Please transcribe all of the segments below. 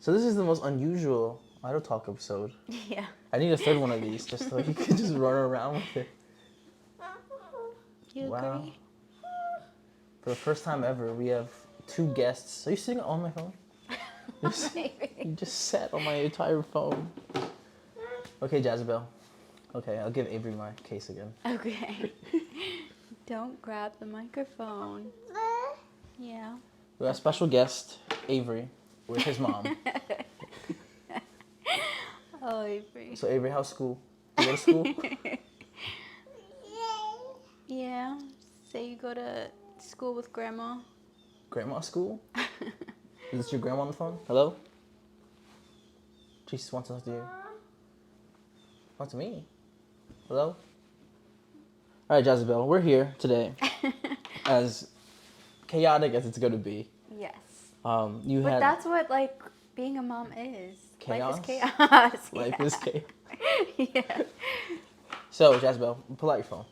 So this is the most unusual idle talk episode. Yeah. I need a third one of these just so you can just run around with it. You Wow. agree? For the first time ever, we have 2 guests. Are you sitting on my phone? You just sat on my entire phone. Okay, Jasabel. Okay, I'll give Avery my case again. Okay. Don't grab the microphone. Yeah. We have a special guest, Avery, with his mom. Oh, Avery. So Avery, how's school? You go to school? Yeah. Say you go to school with grandma. Grandma school? Is this your grandma on the phone? Hello? She just wants to talk to you. Talk to me. Hello? All right, Jasabel, we're here today. As chaotic as it's going to be. Yes. But That's what, like, being a mom is. Chaos? Life is chaos. Life is chaos. Yeah. So, Jasabel, pull out your phone.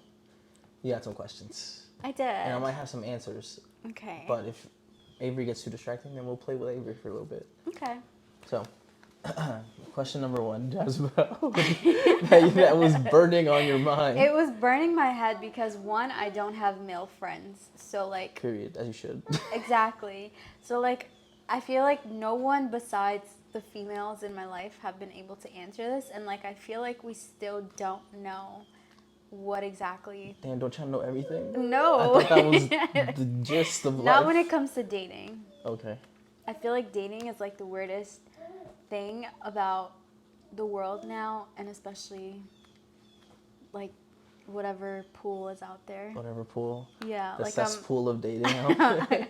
You got some questions. I did. And I might have some answers. Okay. But if Avery gets too distracting, then we'll play with Avery for a little bit. Okay. So, question number 1, Jasabel. that was burning on your mind. It was burning my head because, one, I don't have male friends. So, like... Period, as you should. Exactly. So, like, I feel like no one besides the females in my life have been able to answer this. And, like, I feel like we still don't know what exactly... Damn, don't you know everything? No. I thought that was the gist of life. Not when it comes to dating. Okay. I feel like dating is, like, the weirdest thing about the world now, and especially, like, whatever pool is out there. Whatever pool. Yeah. The like cesspool of dating out there.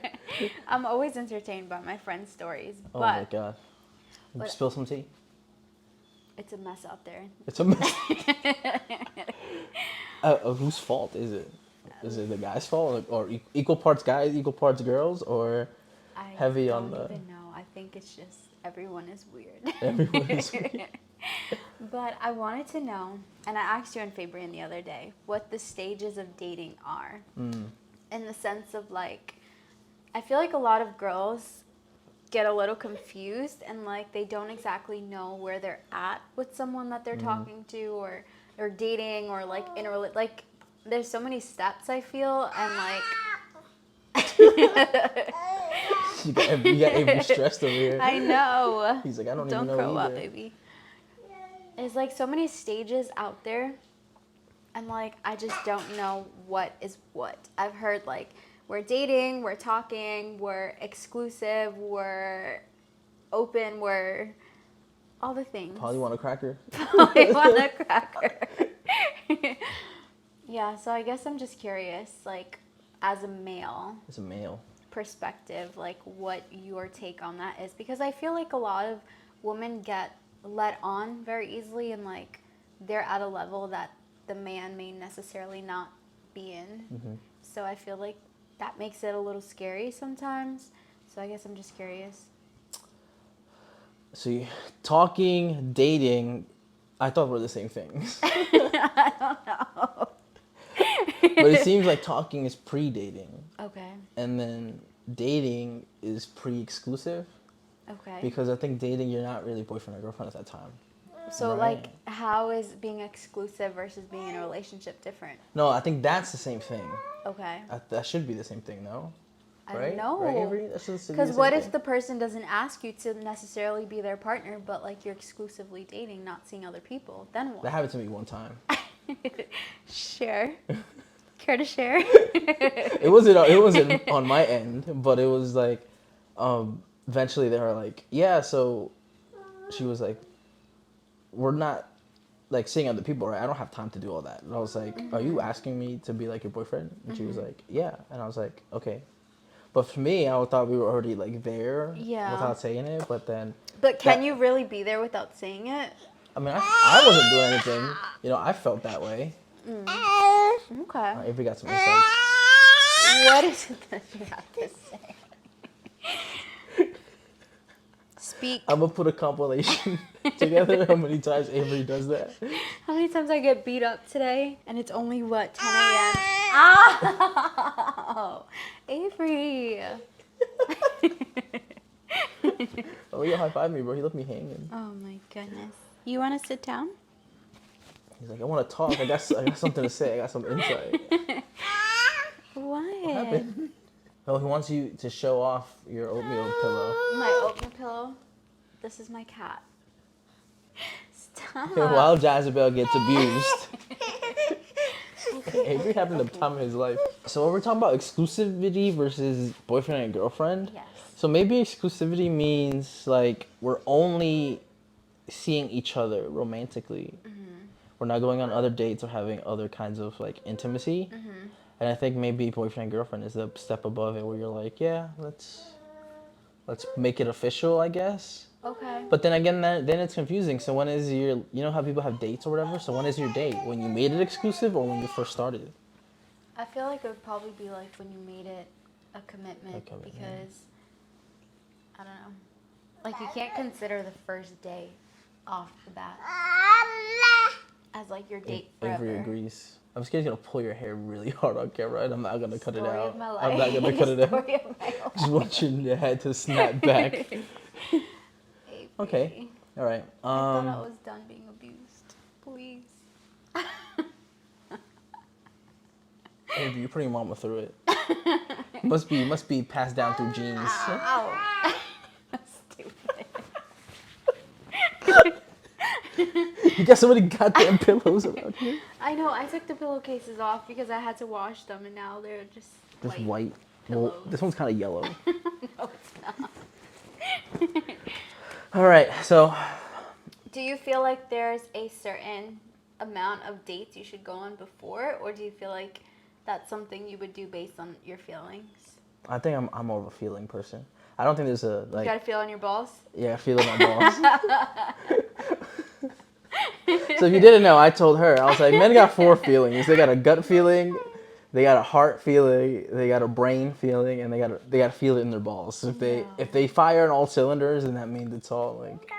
I'm always entertained by my friends' stories, Oh but my god. but- Spill some tea. it's a mess out there. It's a mess. Whose fault is it? Is it the guy's fault, or equal parts guys, equal parts girls, or heavy on the? I don't even know. I think it's just everyone is weird. Everyone is weird. But I wanted to know, and I asked you and Fabian the other day, what the stages of dating are. Mm. In the sense of, like, I feel like a lot of girls get a little confused and, like, they don't exactly know where they're at with someone that they're talking to or dating or, like, like, there's so many steps, I feel, and, like... You got Avery stressed over here. I know. He's like, I don't even Don't know grow up, either. baby. There's, like, so many stages out there, and, like, I just don't know what is what. I've heard, like, we're dating, we're talking, we're exclusive, we're open, we're all the things. Probably want a cracker. Probably want a cracker. Yeah, so I guess I'm just curious, like, as a male It's a male. perspective, like, what your take on that is. Because I feel like a lot of women get let on very easily, and, like, they're at a level that the man may necessarily not be in. Mm-hmm. So I feel like that makes it a little scary sometimes. So I guess I'm just curious. So talking, dating, I thought were the same things. I don't know. But it seems like talking is pre-dating. Okay. And then dating is pre-exclusive. Okay. Because I think dating, you're not really boyfriend or girlfriend at that time. So, Right. like, how is being exclusive versus being in a relationship different? No, I think that's the same thing. Okay. That should be the same thing, no? I Right? don't know. Right, Avery? That should be the Because same what if thing. the person doesn't ask you to necessarily be their partner, but, like, you're exclusively dating, not seeing other people? Then what? That happened to me one time. Share. Care to share? It wasn't on my end, but it was like, eventually they were like, yeah, so she was like, we're not, like, seeing other people, right? I don't have time to do all that. And I was like, are you asking me to be, like, your boyfriend? And she was like, yeah. And I was like, okay. But for me, I thought we were already, like, there without saying it, but then... But can you really be there without saying it? I mean, I wasn't doing anything. You know, I felt that way. Okay. Avery got some insights. What is it that you have to say? Speak. I'm going to put a compilation together how many times Avery does that. How many times I get beat up today? And it's only, what, 10 a.m.? Oh, Avery. Oh, you high five me, bro. He left me hanging. Oh my goodness. You want to sit down? He's like, I want to talk. I got something to say. I got some insight. What? What happened? Oh, he wants you to show off your oatmeal pillow. My oatmeal pillow? This is my cat. Stop. While Jasabel gets abused. Avery having the time of his life. So we're talking about exclusivity versus boyfriend and girlfriend. Yes. So maybe exclusivity means like we're only seeing each other romantically. We're not going on other dates or having other kinds of like intimacy. And I think maybe boyfriend and girlfriend is a step above it, where you're like, yeah, let's make it official, I guess. Okay. But then again, then it's confusing. So when is your, you know how people have dates or whatever? So when is your date? When you made it exclusive or when you first started? I feel like it would probably be like when you made it a commitment, because I don't know. Like you can't consider the first day off the bat as like your date forever. Avery agrees. I'm scared he's gonna pull your hair really hard on camera, and I'm not gonna cut it out. Of my life. I'm not gonna cut it out. Story of my life. Just want your head to snap back. Avery. Okay. All right. I thought I was done being abused. Please. Avery, you're putting your mama through it. Must be passed down through genes. Ow. Stupid. You got so many goddamn pillows around here. I know. I took the pillowcases off because I had to wash them, and now they're just White. pillows. Well, this one's kind of yellow. No, it's not. All right. So. Do you feel like there's a certain amount of dates you should go on before, or do you feel like that's something you would do based on your feelings? I think I'm more of a feeling person. I don't think there's a like. You gotta feel on your balls? Yeah, I feel it on my balls. So if you didn't know, I told her, I was like, men got 4 feelings. They got a gut feeling, they got a heart feeling, they got a brain feeling, and they got to feel it in their balls. So if they fire on all cylinders, then that means it's all like,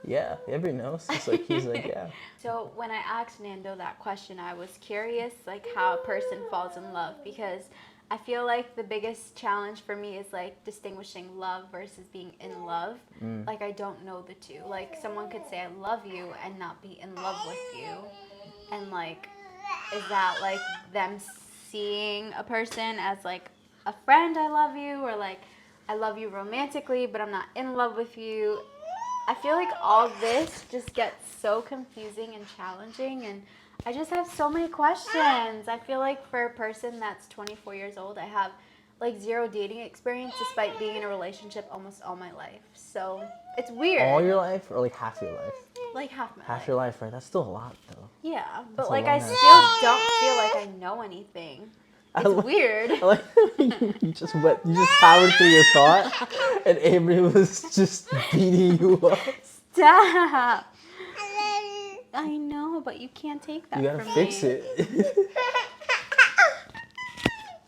yeah, everybody knows. It's like he's like, yeah. So when I asked Fernando that question, I was curious like how a person falls in love, because I feel like the biggest challenge for me is like distinguishing love versus being in love. Like I don't know the two. Like someone could say I love you and not be in love with you. And like, is that like them seeing a person as like a friend, I love you, or like I love you romantically, but I'm not in love with you? I feel like all this just gets so confusing and challenging, and I just have so many questions. I feel like for a person that's 24 years old, I have like 0 dating experience despite being in a relationship almost all my life. So it's weird. All your life or like half your life? Like half my life. Half your life, right? That's still a lot though. Yeah, but That's like a I long still don't feel like I know anything. It's weird. I like you just powered through your thought, and Avery was just beating you up. Stop. I know, but you can't take that You gotta from fix me. it.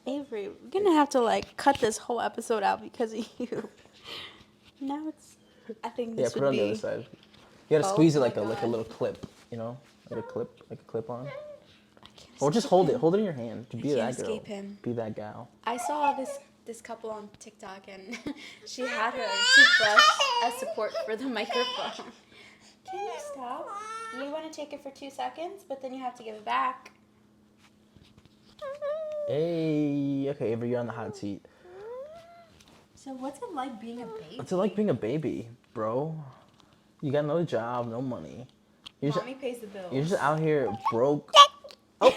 Avery, we're gonna have to like cut this whole episode out because of you. Now it's. I think Yeah, this put it would on be. the other side. You gotta Oh squeeze it my like a God. little clip, you know, like a clip on. I can't Or just escape hold him. it. Hold it in your hand. To be can't that girl. escape him. Be that gal. I saw this couple on TikTok, and she had her toothbrush as support for the microphone. Can you stop? You want to take it for 2 seconds, but then you have to give it back. Hey, okay, Avery, you're on the hot seat. So what's it like being a baby? What's it like being a baby, bro? You got no job, no money. Mommy pays the bills. You're just out here broke. Oh.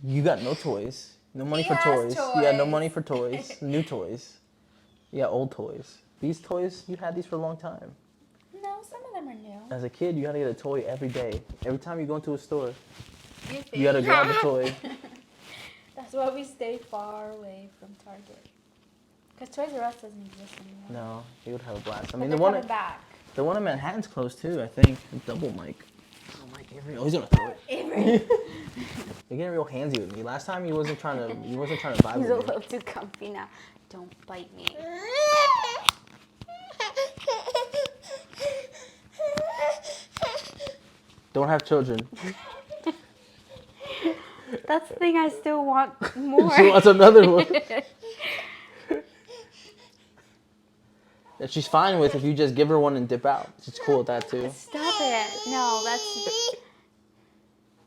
You got no toys. No money He for has toys. You got no toys. money for toys. New toys. You got old toys. These toys, you had these for a long time. No, some of them are new. As a kid, you gotta get a toy every day. Every time you go into a store, You think? you gotta grab a toy. That's why we stay far away from Target. Because Toys R Us doesn't exist anymore. No, you would have a blast. I But mean, they're the one coming back. in Manhattan's closed too, I think. Double mic. Oh, Mike Avery. Oh, he's gonna throw it. Avery. You're getting real handsy with me. Last time he wasn't trying to vibe He's a with me. little too comfy now. Don't bite me. Don't have children. That's the thing. I still want more. She wants another one. And she's fine with if you just give her one and dip out. She's cool with that too. Stop it. No, that's.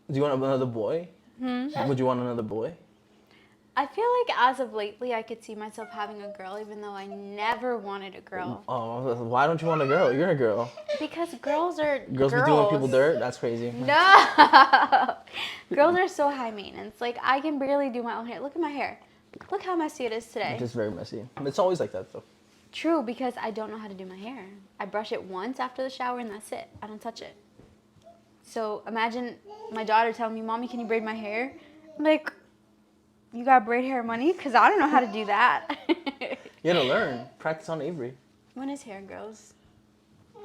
Do you want another boy? Hmm? Would you want another boy? I feel like as of lately, I could see myself having a girl, even though I never wanted a girl. Oh, why don't you want a girl? You're a girl. Because girls are Girls be doing people dirt? That's crazy. No! Girls are so high maintenance. Like, I can barely do my own hair. Look at my hair. Look how messy it is today. It's just very messy. It's always like that, though. True, because I don't know how to do my hair. I brush it once after the shower, and that's it. I don't touch it. So, imagine my daughter telling me, Mommy, can you braid my hair? I'm like, you got braid hair money? Because I don't know how to do that. You gotta learn. Practice on Avery. When his hair grows. I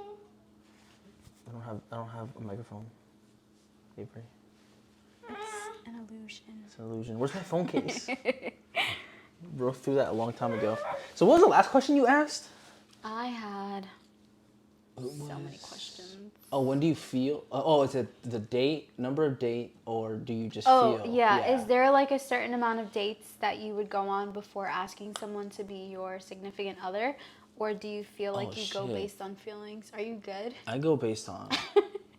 don't have a microphone. Avery. It's an illusion. It's an illusion. Where's my phone case? Wrote through that a long time ago. So what was the last question you asked? I had so many questions. Oh, when do you feel? Is it the date, number of date, or do you just Oh, feel? yeah. Is there like a certain amount of dates that you would go on before asking someone to be your significant other? Or do you feel like you go based on feelings? Are you good? I go based on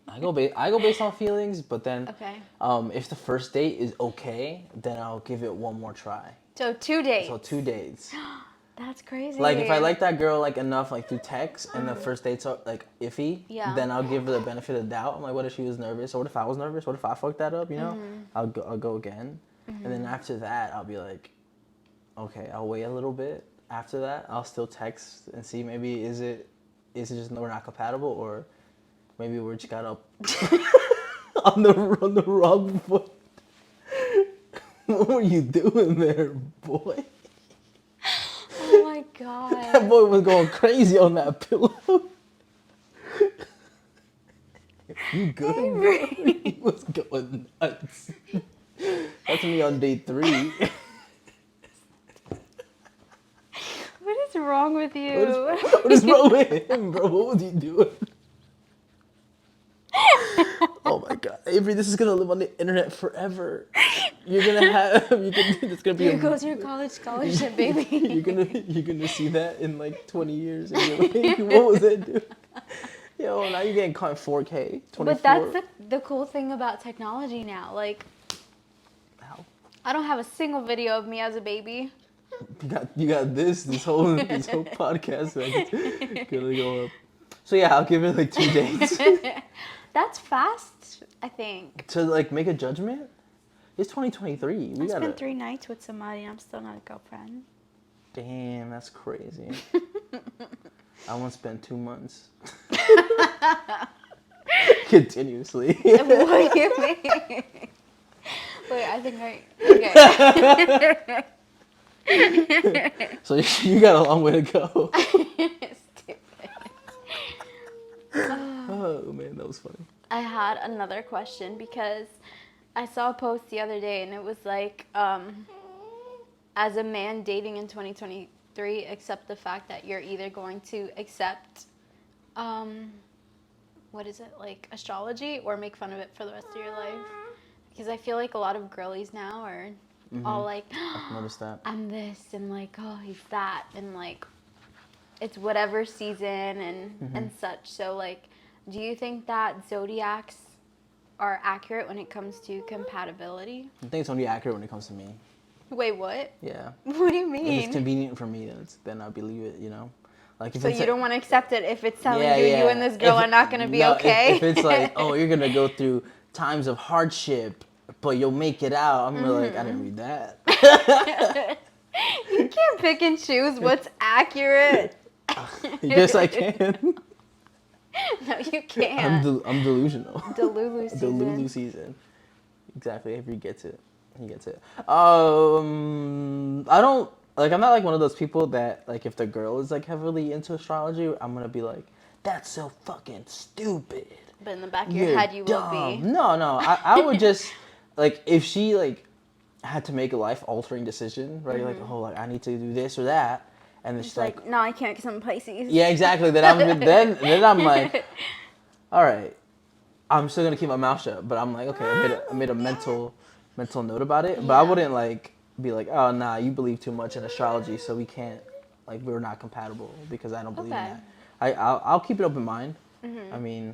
I go based on feelings, but then Okay. If the first date is okay, then I'll give it one more try. So 2 dates. So 2 dates. That's crazy. Like if I like that girl like enough like through text and the first date's like iffy, then I'll give her the benefit of the doubt. I'm like, what if she was nervous? Or what if I was nervous? What if I fucked that up? You know, I'll go again, and then after that I'll be like, okay, I'll wait a little bit. After that, I'll still text and see maybe is it just we're not compatible, or maybe we're just got up on the wrong foot. What were you doing there, boy? Oh my god. That boy was going crazy on that pillow. You good? Bro? He was going nuts. That's me on day 3. What is wrong with you? What is wrong with him, bro? What was he doing? Oh my god, Avery, this is gonna live on the internet forever. It's gonna be. Here goes your college scholarship, baby. you're gonna see that in like 20 years, and you're like, what was that, dude? Yo, now you're getting caught in 4K, 24. But that's the cool thing about technology now. Like, How? I don't have a single video of me as a baby. You got this whole podcast that's gonna go up. So yeah, I'll give it like 2 days. That's fast, I think. To like make a judgment? It's 2023. I spent 3 nights with somebody and I'm still not a girlfriend. Damn, that's crazy. I once spent 2 months. Continuously. What do you mean? Wait, I think okay. So you got a long way to go. Stupid. Oh man, that was funny. I had another question because I saw a post the other day and it was like, as a man dating in 2023, accept the fact that you're either going to accept, what is it, like astrology, or make fun of it for the rest of your life. Because I feel like a lot of girlies now are all like, I've noticed that. I'm this, and like, oh, he's that, and like, it's whatever season and such. So like, do you think that zodiacs are accurate when it comes to compatibility? I think it's only accurate when it comes to me. Wait, what? Yeah. What do you If mean? it's convenient for me, then I believe it. You know, like if So it's you don't want to accept it if it's telling you you and this girl are not going to be okay? If it's like, oh, you're gonna go through times of hardship, but you'll make it out. I'm like, I didn't read that. You can't pick and choose what's accurate. Yes, I can. No, you can't. I'm delusional. Delulu season. Delulu season. Exactly. Avery gets it. He gets it. I don't like. I'm not like one of those people that like if the girl is like heavily into astrology, I'm gonna be like, that's so fucking stupid. But in the back of your head, you will be. No. I would just like if she like had to make a life altering decision, right? Like, oh, like I need to do this or that, and then she's like, no, I can't because I'm Pisces. yeah, exactly. Then I'm like, all right, I'm still gonna keep my mouth shut. But I'm like, okay, I made a mental mental note about it, but Yeah. I wouldn't like be like, oh nah, you believe too much in astrology, so we can't, like, we're not compatible because I don't believe in Okay. that. I'll keep an open mind. Mm-hmm. I mean,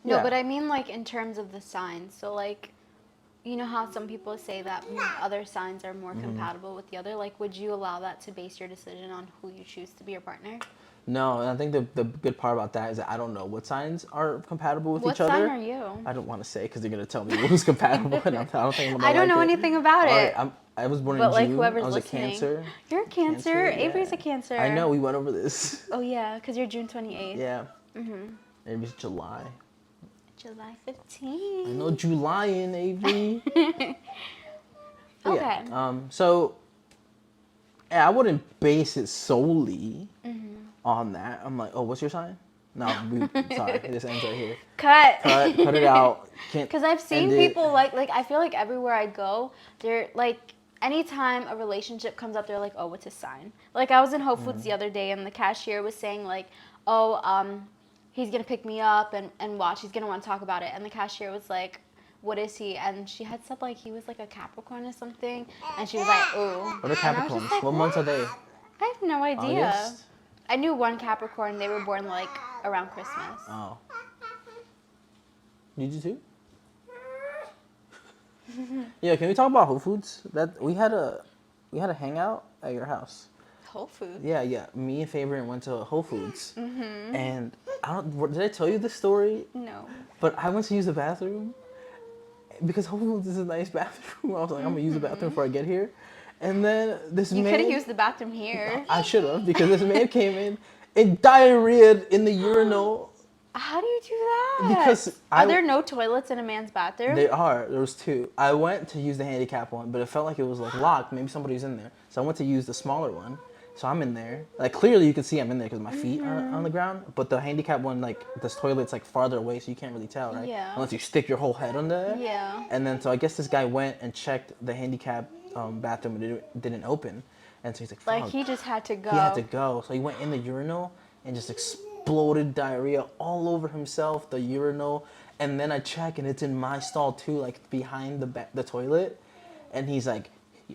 No, yeah. but I mean like in terms of the signs. So like, you know how some people say that other signs are more compatible with the other? Like, would you allow that to base your decision on who you choose to be your partner? No, and I think the good part about that is that I don't know what signs are compatible with What each other. sign are you? I don't want to say because they're gonna tell me who's compatible, and I don't think I'm gonna I don't like know it. anything about All it. right, I was born But in like June. whoever's I was listening, a Cancer. you're a Cancer. Avery's yeah. a Cancer. I know we went over this. Oh yeah, because you're June 28th. Yeah. Mhm. Maybe it's July. July 15th. I know July in Avery. But Okay. yeah, so yeah, I wouldn't base it solely on that. I'm like, oh, what's your sign? No, sorry, this ends right here. Cut. Cut it out. Can't. Because I've seen end it. people like I feel like everywhere I go, they're like anytime a relationship comes up, they're like, oh, what's his sign? Like I was in Whole Foods the other day and the cashier was saying like, oh, he's gonna pick me up and watch. He's gonna want to talk about it. And the cashier was like, what is he? And she had said like he was like a Capricorn or something. And she was like, ooh. What are And I was Capricorns? just like, What months are they? I have no idea. August? I knew one Capricorn. They were born like around Christmas. Oh. Did you too? Yeah, can we talk about Whole Foods? That we had a hangout at your house. Whole Foods. Yeah. Me and Fabian went to Whole Foods, and did I tell you this story? No. But I went to use the bathroom because Whole Foods is a nice bathroom. I was like, I'm gonna use the bathroom before I get here, and then this You man. could have used the bathroom here. I should have because this man came in and diarrheaed in the urinal. How do you do that? Because Are there no toilets in a man's bathroom? There was two. I went to use the handicap one, but it felt like it was like locked. Maybe somebody's in there. So I went to use the smaller one. So I'm in there. Like clearly you can see I'm in there because my feet are on the ground. But the handicap one, like this toilet's like farther away, so you can't really tell, right? Yeah. Unless you stick your whole head under there. Yeah. And then so I guess this guy went and checked the handicap bathroom and it didn't open. And so he's like, Like fuck. he just had to go. He had to go. So he went in the urinal and just exploded diarrhea all over himself, the urinal. And then I check and it's in my stall too, like behind the toilet. And he's like,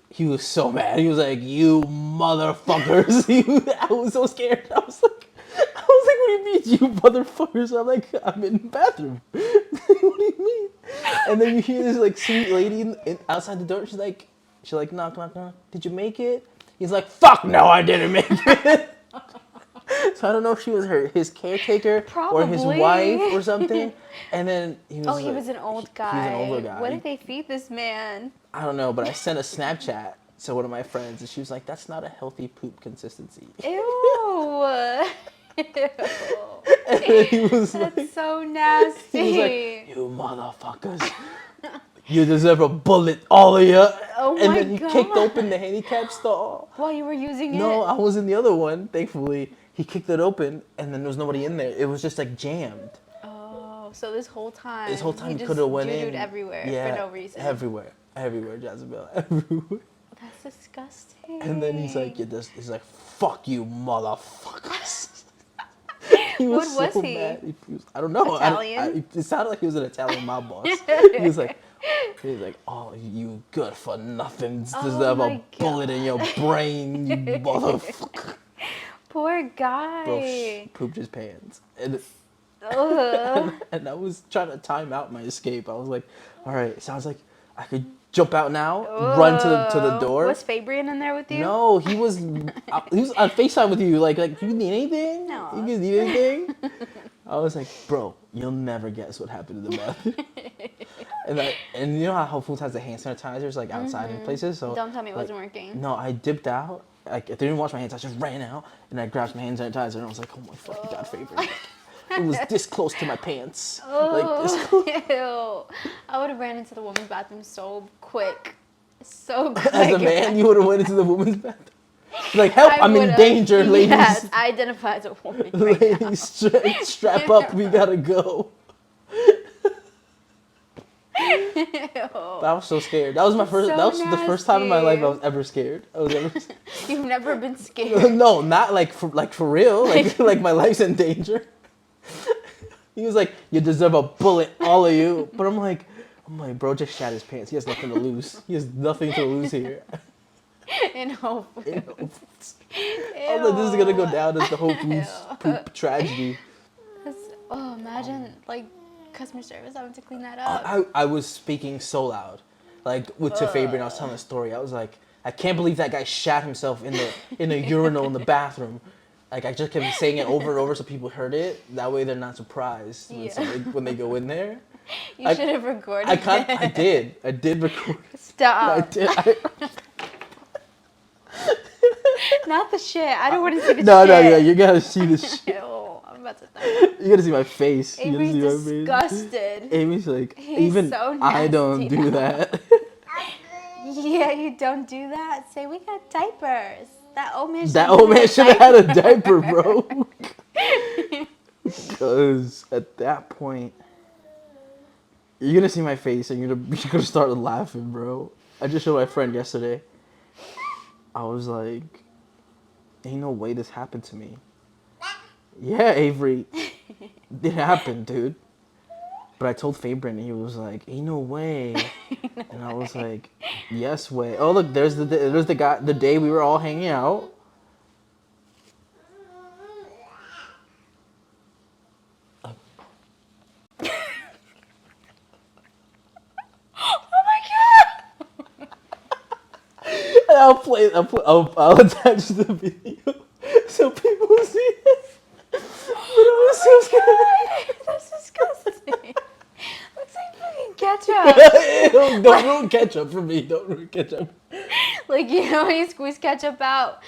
he was so mad. He was like, you motherfuckers. I was so scared. I was like, what do you mean, you motherfuckers? I'm like, I'm in the bathroom. What do you mean? And then you hear this like sweet lady outside the door. She's like, knock, knock, knock. Did you make it? He's like, fuck no, I didn't make it. So I don't know if she was his caretaker or his Probably. wife or something. And then he was he was an old guy. He was an older guy. What did they feed this man? I don't know, but I sent a Snapchat to one of my friends, and she was like, that's not a healthy poop consistency. Ew. Ew. And then he was That's like, so nasty. he was like, you motherfuckers. You deserve a bullet, all of you. Oh And my then he God. kicked open the handicap stall. While you were using No, it? I was in the other one, thankfully. He kicked it open, and then there was nobody in there. It was just like jammed. Oh, so this whole time. He could have went in. doo-dooed everywhere for no reason. Everywhere, Jasabel, everywhere. That's disgusting. And then he's like, he's like, fuck you, motherfuckers. He What was so he? mad. I don't know. Italian? It sounded like he was an Italian mob boss. He was like, oh, you good for nothing. Oh Deserve my a bullet in your brain, you motherfucker. Poor guy. Bro, pooped his pants. Ugh. And I was trying to time out my escape. I was like, all right, it sounds like I could jump out now, run to the door. Was Fabian in there with you? No, he was on FaceTime with you. Like, you need anything? No. You guys need anything? I was like, bro, you'll never guess what happened in the bathroom. and you know how Whole Foods has the hand sanitizers like outside in places? So Don't tell me it like, wasn't working. No, I dipped out. Like, I didn't wash my hands. I just ran out and I grabbed some hand sanitizer and I was like, oh my fucking God, favorite. It was this close to my pants. Like this close. Ew. I would have ran into the women's bathroom so quick. So quick. As a man, you would have went into the women's bathroom. Like, help, I I'm in would've. danger, ladies. Yes, I identify as a woman right now. Ladies, strap up, we gotta go. I was so scared. That was my first. So that was the first time in my life I nasty. was ever scared. I was ever. You've never been scared. No, not like for real. Like my life's in danger. He was like, "You deserve a bullet, all of you." But I'm like, I'm like, bro, just shat his pants. He has nothing to lose. He has nothing to lose here. In Whole Foods. In Whole Foods. I'm like, this is gonna go down as the Whole Foods poop tragedy. Imagine like customer service having to clean that up. I was speaking so loud, like to Fabian. I was telling a story. I was like, I can't believe that guy shat himself in the urinal in the bathroom. Like, I just kept saying it over and over so people heard it. That way they're not surprised when they go in there. You should have recorded it. I did. I did record it. Stop. I did. Not the shit. I don't want to see the shit. No, yeah, you gotta see the shit. Ew, I'm about to die. You gotta see my face. Avery's disgusted. Amy's like, He's even so I don't nasty do now. that. Yeah, you don't do that. Say, we got diapers. That old man should have had a diaper, bro. Because at that point, you're gonna see my face and you're gonna start laughing, bro. I just showed my friend yesterday. I was like, ain't no way this happened to me. Yeah, Avery. It happened, dude. But I told Fabian and he was like, ain't no way. And I was like, yes way. Oh, look, there's the guy, the day we were all hanging out. And I'll attach the video so people see it. But I was so scared. That's disgusting. Looks like fucking ketchup. Don't ruin ketchup for me. Don't ruin ketchup. Like, you know when you squeeze ketchup out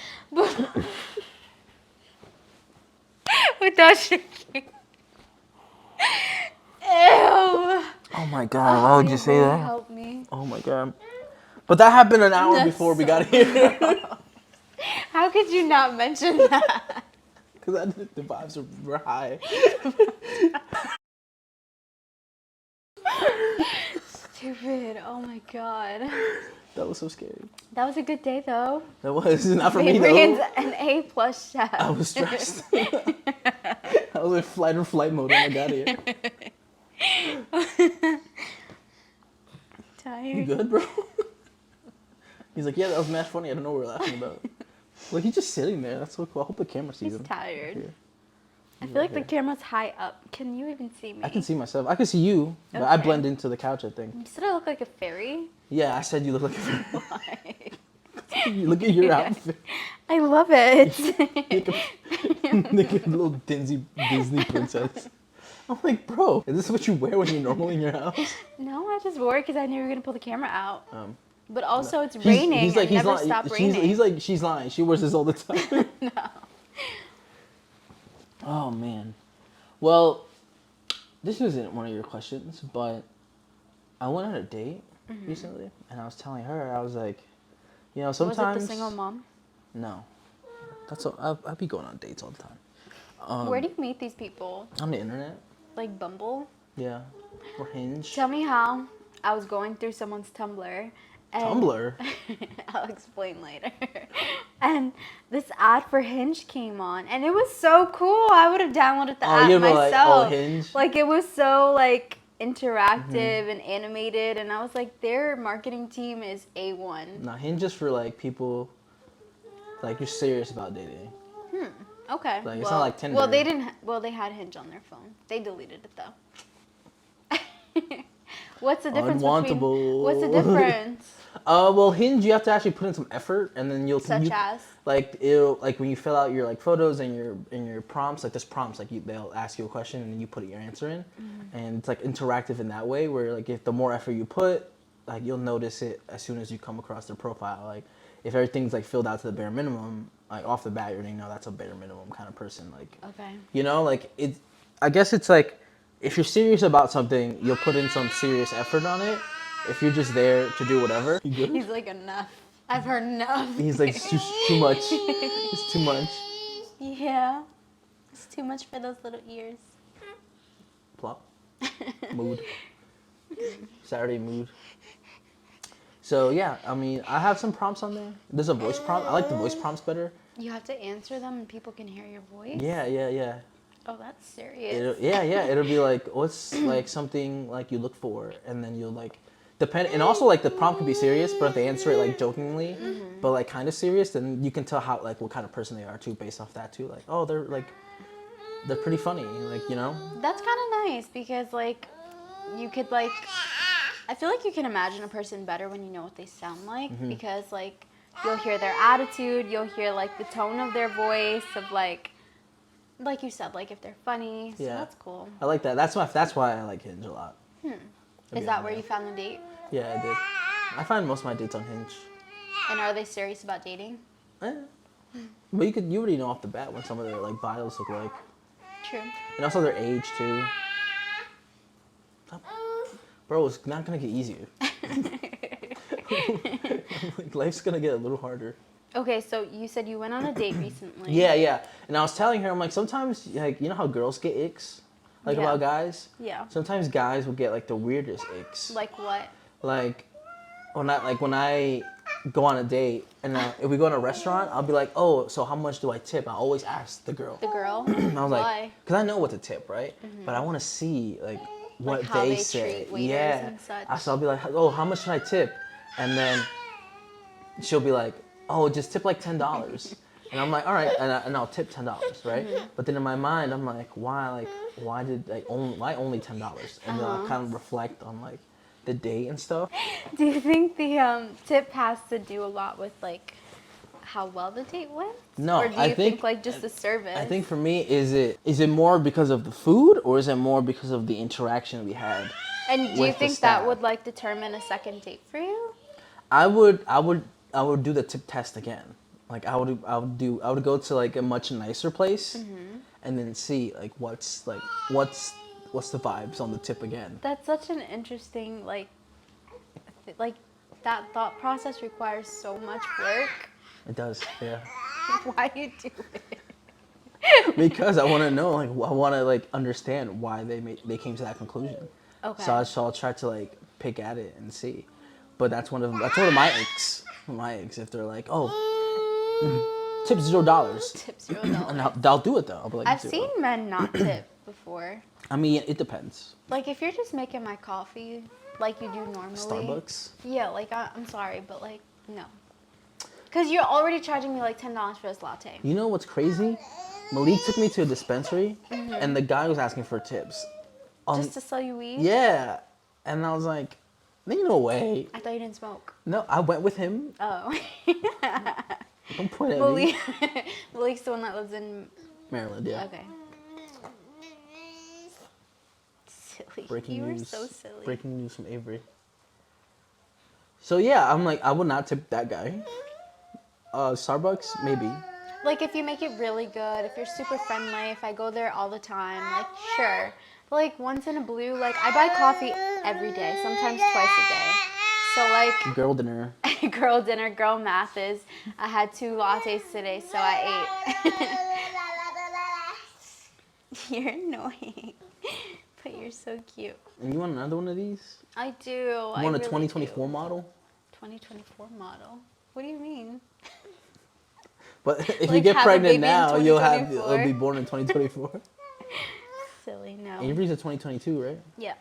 without shaking. Ew. Oh my god, why would you say that? Help me. Oh my god. But that happened an hour before we got here. How could you not mention that? Because the vibes were high. Stupid. Oh my god. That was so scary. That was a good day though. That was not for me Fabian's though. an A+ chef. I was stressed. I was in fight or flight mode when I got here. Tired. You good, bro? He's like, yeah, that was mad funny. I don't know what we're laughing about. Like, he's just sitting there. That's so cool. I hope the camera sees him. He's tired. Here. I feel like the camera's high up. Can you even see me? I can see myself. I can see you, but I blend into the couch, I think. You said I look like a fairy? Yeah, I said you look like a fairy. Why? Look at your outfit. I love it. Like a little Disney princess. I'm like, bro, is this what you wear when you're normally in your house? No, I just wore it because I knew you were going to pull the camera out. But also, No. it's raining. He's like, it never stopped raining. He's like, she's lying. She wears this all the time. No. Oh, man. Well, this isn't one of your questions, but I went on a date recently, and I was telling her, I was like, you know, sometimes... Was it the single mom? No. I'd be going on dates all the time. Where do you meet these people? On the internet. Like Bumble? Yeah. Or Hinge. Tell me how. I was going through someone's Tumblr. Tumblr? I'll explain later. And this ad for Hinge came on, and it was so cool. I would have downloaded the app myself. Like, Hinge? Like, it was so, like, interactive and animated, and I was like, their marketing team is A1. Nah, Hinge is for, like, people, like, you're serious about dating. Okay. Like, it's not like Tinder. Well, they didn't. They had Hinge on their phone. They deleted it though. What's the difference? Unwantable. What's the difference? Well, Hinge, you have to actually put in some effort, and then Such as? Like, it'll, like, when you fill out your, like, photos and your prompts, like, there's prompts, like, they'll ask you a question, and then you put your answer in, and it's, like, interactive in that way, where, like, if the more effort you put, like, you'll notice it as soon as you come across their profile. Like, if everything's, like, filled out to the bare minimum, like, off the bat, you're going to know that's a bare minimum kind of person. Like, Okay. you know, like, I guess it's, like, if you're serious about something, you'll put in some serious effort on it. If you're just there to do whatever. You good? He's like, enough. I've heard enough. He's like, it's too much. It's too much. Yeah. It's too much for those little ears. Plop. Mood. Saturday mood. So, yeah, I mean, I have some prompts on there. There's a voice prompt. I like the voice prompts better. You have to answer them and people can hear your voice? Yeah. Oh, that's serious. It'll be like, what's like something like you look for, and then you'll like depend, and also like the prompt could be serious, but if they answer it like jokingly, but like kind of serious, then you can tell how like what kind of person they are too based off that too. Like, oh, they're pretty funny, like, you know. That's kind of nice because like you could like I feel like you can imagine a person better when you know what they sound like because like you'll hear their attitude, you'll hear like the tone of their voice of like you said, like if they're funny. So Yeah. that's cool. I like that. That's why I like Hinge a lot. Is that where you found the date? Yeah, I did. I find most of my dates on Hinge. And are they serious about dating? Eh. But you already know off the bat what some of their like bios look like. True. And also their age too. Bro, it's not gonna get easier. Like, life's gonna get a little harder. Okay, so you said you went on a date recently. Yeah. And I was telling her, I'm like, sometimes, like, you know how girls get icks? Like, about guys? Yeah. Sometimes guys will get, like, the weirdest icks. Like what? Like, when I go on a date, and if we go in a restaurant, I'll be like, oh, so how much do I tip? I always ask the girl. The girl? I was like, why? because I know what to tip, right? But I want to see, like, what Like how they say. treat waiters Yeah. and such. So I'll be like, oh, how much should I tip? And then she'll be like, oh, just tip like $10. And I'm like, all right, and I'll tip $10, right? But then in my mind, I'm like, why only $10? And then I'll kind of reflect on like the date and stuff. Do you think the tip has to do a lot with like how well the date went? No, or do you think like just the service? I think for me, is it more because of the food, or is it more because of the interaction we had? And do you think that would like determine a second date for you? I would do the tip test again. Like I would go to like a much nicer place, and then see like what's the vibes on the tip again. That's such an interesting like that thought process requires so much work. It does, yeah. Why you do it? Because I want to know, like, I want to like understand why they came to that conclusion. Okay. So I'll try to like pick at it and see. But that's one of my icks. My icks, if they're like, oh, tip $0. Tip $0. And I'll do it though. I'll be like, I've zero. seen men not tip before. I mean, it depends. Like if you're just making my coffee like you do normally. Starbucks. Yeah, like I'm sorry, but like no. Because you're already charging me like $10 for this latte. You know what's crazy? Malik took me to a dispensary, and the guy was asking for tips. Just to sell you weed? Yeah. And I was like, ain't no way. I thought you didn't smoke. No, I went with him. Oh. Don't point at me. Malik's the one that lives in Maryland, yeah. Okay. Silly. Breaking you news. were so silly. Breaking news from Avery. So yeah, I'm like, I would not tip that guy. Starbucks, maybe. Like if you make it really good, if you're super friendly, if I go there all the time, like sure. But like once in a blue, like I buy coffee every day, sometimes twice a day. So like Girl dinner. girl dinner, girl mathes. I had 2 lattes today, so I ate. You're annoying. But you're so cute. And you want another one of these? I do. You want a 2024 model? 2024 model? What do you mean? But if Like you get have a pregnant baby in now, it'll 2024? be born in 2024. Silly, no. Avery's a 2022, right? Yeah.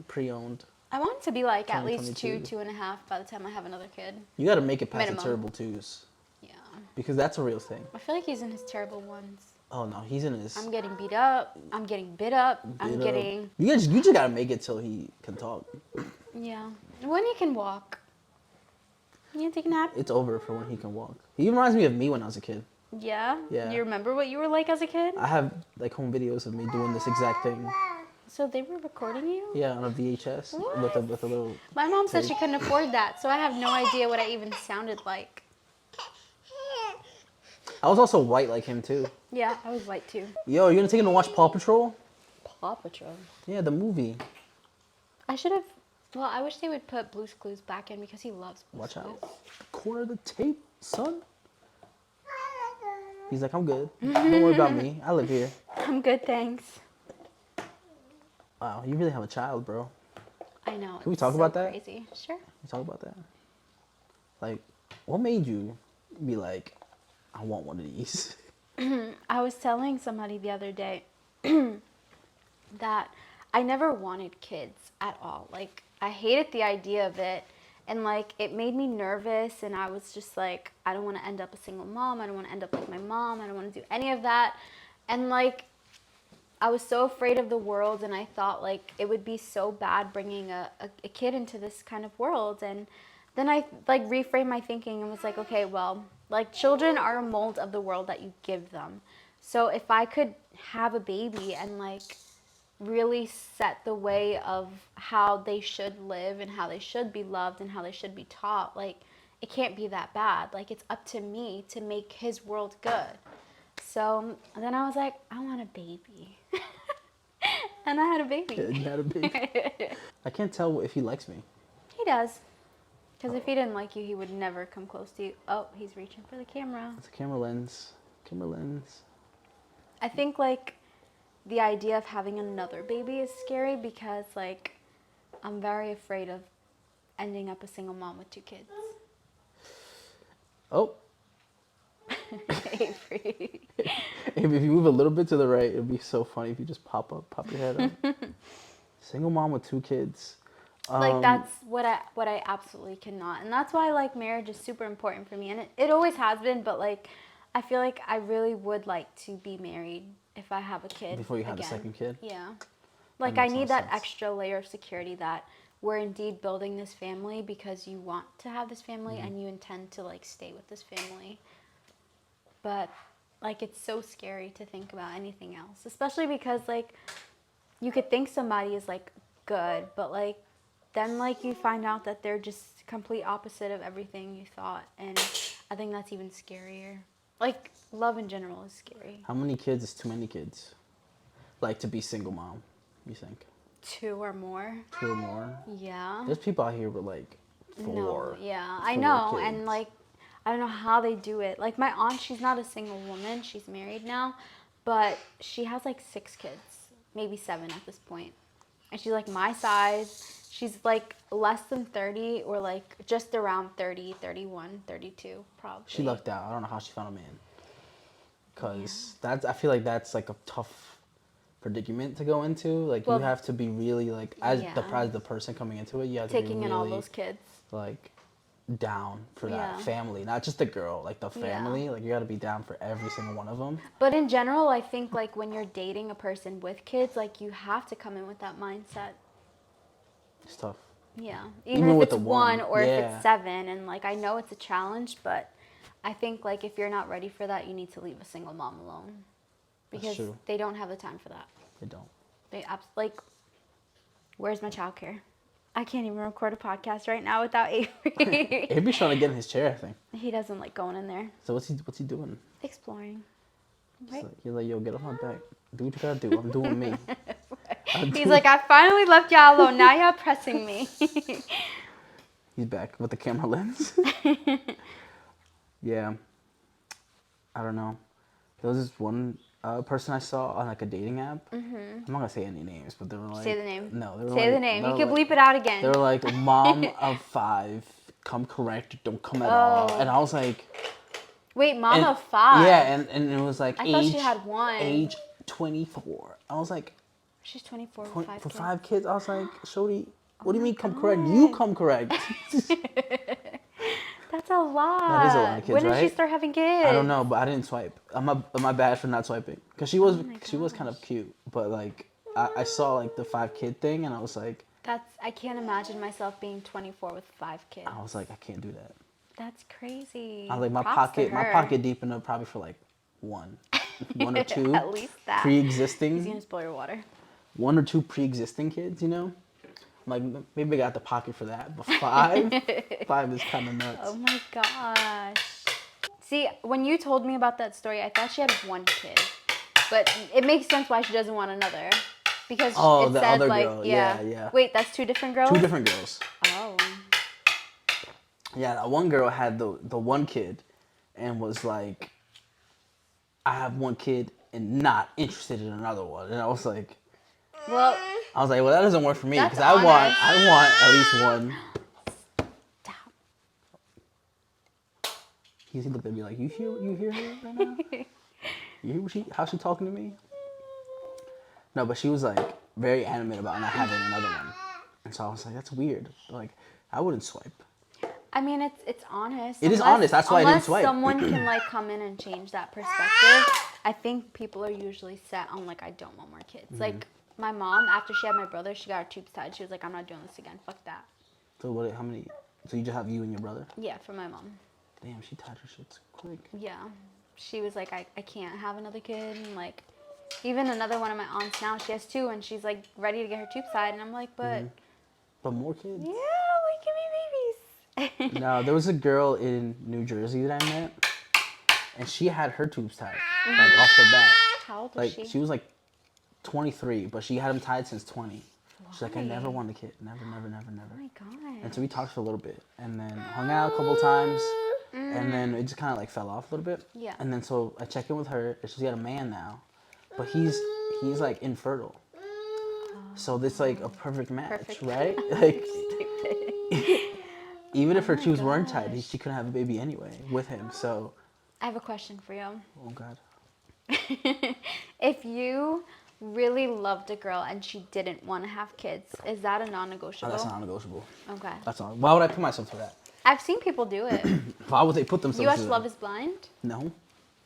Pre-owned. I want it to be like at least 2022. 2.5 by the time I have another kid. You got to make it past Minimum. the terrible twos. Yeah. Because that's a real thing. I feel like he's in his terrible ones. Oh no, he's in his. I'm getting beat up. I'm getting bit up. I'm getting. You just gotta make it till he can talk. Yeah. When he can walk. You gonna take a nap? It's over for when he can walk. He reminds me of me when I was a kid. Yeah? Yeah. You remember what you were like as a kid? I have like home videos of me doing this exact thing. So they were recording you? Yeah, on a VHS What? with a little. My mom said she tape. couldn't afford that, so I have no idea what I even sounded like. I was also white like him too. Yeah, I was white too. Yo, you gonna take him to watch Paw Patrol? Paw Patrol. Yeah, the movie. I should have. Well, I wish they would put Blue's Clues back in because he loves Blue's Watch Clues. out. Corner of the tape, son. He's like, I'm good. Don't worry about me. I live here. I'm good, thanks. Wow, you really have a child, bro. I know. Can we it's talk so about that? Crazy. Sure. Can we talk about that? Like, what made you be like, I want one of these? I was telling somebody the other day, that I never wanted kids at all. Like, I hated the idea of it. And, like, it made me nervous. And I was just like, I don't want to end up a single mom. I don't want to end up like my mom. I don't want to do any of that. And, like, I was so afraid of the world. And I thought, like, it would be so bad bringing a kid into this kind of world. And then I, like, reframed my thinking and was like, okay, well, like, children are a mold of the world that you give them. So if I could have a baby and, like, really set the way of how they should live and how they should be loved and how they should be taught, like, it can't be that bad. Like, it's up to me to make his world good. So then I was like, I want a baby. And I had a baby. You had a baby. I can't tell if he likes me. He does. Because if he didn't like you, he would never come close to you. Oh, he's reaching for the camera. It's a camera lens. Camera lens. I think, like, the idea of having another baby is scary because, like, I'm very afraid of ending up a single mom with 2 kids. Oh. Avery. If you move a little bit to the right, it'd be so funny if you just pop your head up. Single mom with 2 kids. Like, that's what I absolutely cannot. And that's why, like, marriage is super important for me. And it always has been, but, like, I feel like I really would like to be married if I have a kid. Before you have again. a second kid? Yeah. Like, That I makes need no that sense. extra layer of security that we're indeed building this family because you want to have this family and you intend to, like, stay with this family. But, like, it's so scary to think about anything else. Especially because, like, you could think somebody is, like, good, but, like, then, like, you find out that they're just complete opposite of everything you thought. And I think that's even scarier. Like, love in general is scary. How many kids is too many kids? Like, to be single mom, you think? 2 or more. 2 or more? Yeah. There's people out here with, like, 4. No, yeah. I 4 know. kids. And, like, I don't know how they do it. Like, my aunt, she's not a single woman. She's married now. But she has, like, 6 kids. Maybe 7 at this point. And she's, like, my size. She's, like, less than 30 or, like, just around 30, 31, 32, probably. She lucked out. I don't know how she found a man. Because I feel like that's, like, a tough predicament to go into. Like, Well, you have to be really, like, as yeah. the person coming into it, you have to Taking be in really, all those kids. like, down for Yeah. that family. Not just the girl, like, the family. Like, you got to be down for every single one of them. But in general, I think, like, when you're dating a person with kids, like, you have to come in with that mindset. It's tough. Yeah. Even Even if with it's the 1 one, or if yeah. it's 7. And, like, I know it's a challenge, but I think, like, if you're not ready for that, you need to leave a single mom alone. Because true. they don't have the time for that. They don't. Like, where's my childcare? I can't even record a podcast right now without Avery. Avery's trying to get in his chair, I think. He doesn't like going in there. So what's he doing? Exploring. Just Right? like, you're like, yo, get off my back. Do what you gotta do. I'm doing me. He's like, I finally left y'all alone. Now y'all pressing me. He's back with the camera lens. Yeah. I don't know. There was this one person I saw on, like, a dating app. Mm-hmm. I'm not gonna say any names, but they were like... Say the name. No, they were Say like... the name. they You were can like- bleep it out again. They were like, mom of 5, come correct, don't come at all. And I was like... Wait, mom and- of 5? Yeah, and it was like I thought she had 1. Age 24. I was like... She's 24 with 5 For kids. 5 kids? I was like, Shorty, what do you mean come correct? You come correct. That's a lot. That is a lot of kids, When did she right? start having kids? I don't know, but I didn't swipe. Am I bad for not swiping? Because she was kind of cute, but like I saw like the 5 kid thing, and I was like, I can't imagine myself being 24 with 5 kids. I was like, I can't do that. That's crazy. I was like, Props to my her. pocket deep enough probably for like 1 or 2. At least that. Pre-existing. He's gonna spoil your water. 1 or 2 pre-existing kids, you know. Like, maybe I got the pocket for that, but 5, 5 is kind of nuts. Oh my gosh. See, when you told me about that story, I thought she had 1 kid, but it makes sense why she doesn't want another, because it the said other like, girl. yeah. Yeah. Wait, that's 2 different girls. 2 different girls. Oh. Yeah, that one girl had the 1 kid, and was like, I have 1 kid and not interested in another one, and I was like, Well. that doesn't work for me, because That's I want at least 1. Stop. He looked at me like, you hear her right now? You hear how she talking to me? No, but she was like very animate about not having another one, and so I was like, that's weird. Like, I wouldn't swipe. I mean, it's honest. It is honest. That's why I didn't swipe. Unless someone can like come in and change that perspective, I think people are usually set on like, I don't want more kids. Mm-hmm. Like my mom, after she had my brother, she got her tubes tied. She was like, I'm not doing this again. Fuck that. So what? How many? So you just have you and your brother? Yeah, for my mom. Damn, she tied her shits quick. Yeah, she was like, I can't have another kid. And like, even another one of my aunts now, she has 2, and she's like ready to get her tubes tied. And I'm like, but But more kids? yeah, like give me babies. No, there was a girl in New Jersey that I met, and she had her tubes tied, like off the bat. How old was Like she? she was like 23, but she had them tied since 20. She's like, I never Why? want a kid, never. Oh my god. And so we talked for a little bit, and then hung out a couple times, and then it just kind of like fell off a little bit. Yeah. And then so I check in with her, and she's got a man now, but he's like infertile. So this like a perfect match, Perfect. right? Like. Even if her my tubes weren't tied, gosh. she couldn't have a baby anyway with him. So, I have a question for you. oh god, If you really loved a girl and she didn't want to have kids, is that a oh, non-negotiable? that's non-negotiable. Okay. That's all. Why would I put myself through that? I've seen people do it. Why would they put themselves You watched through Love that? is Blind? No,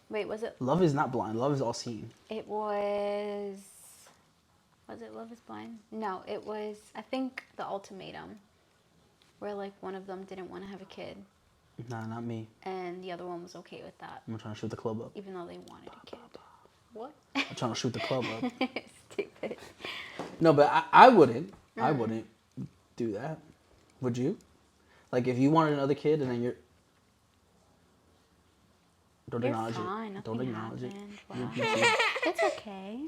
Wait, was it? love is not blind. Love is all seeing. It was. Was it Love is Blind? No, it was. I think The Ultimatum, where like one of them didn't want to have a kid, Nah, not me. and the other one was okay with that, I'm trying to shoot the club up. even though they wanted a kid. What? I'm trying to shoot the club up. Stupid. No, but I wouldn't. I Mm. wouldn't do that. Would you? Like if you wanted another kid and then you're. Don't You're acknowledge fine. it. Nothing Don't acknowledge happened. it. Wow. You're- It's okay.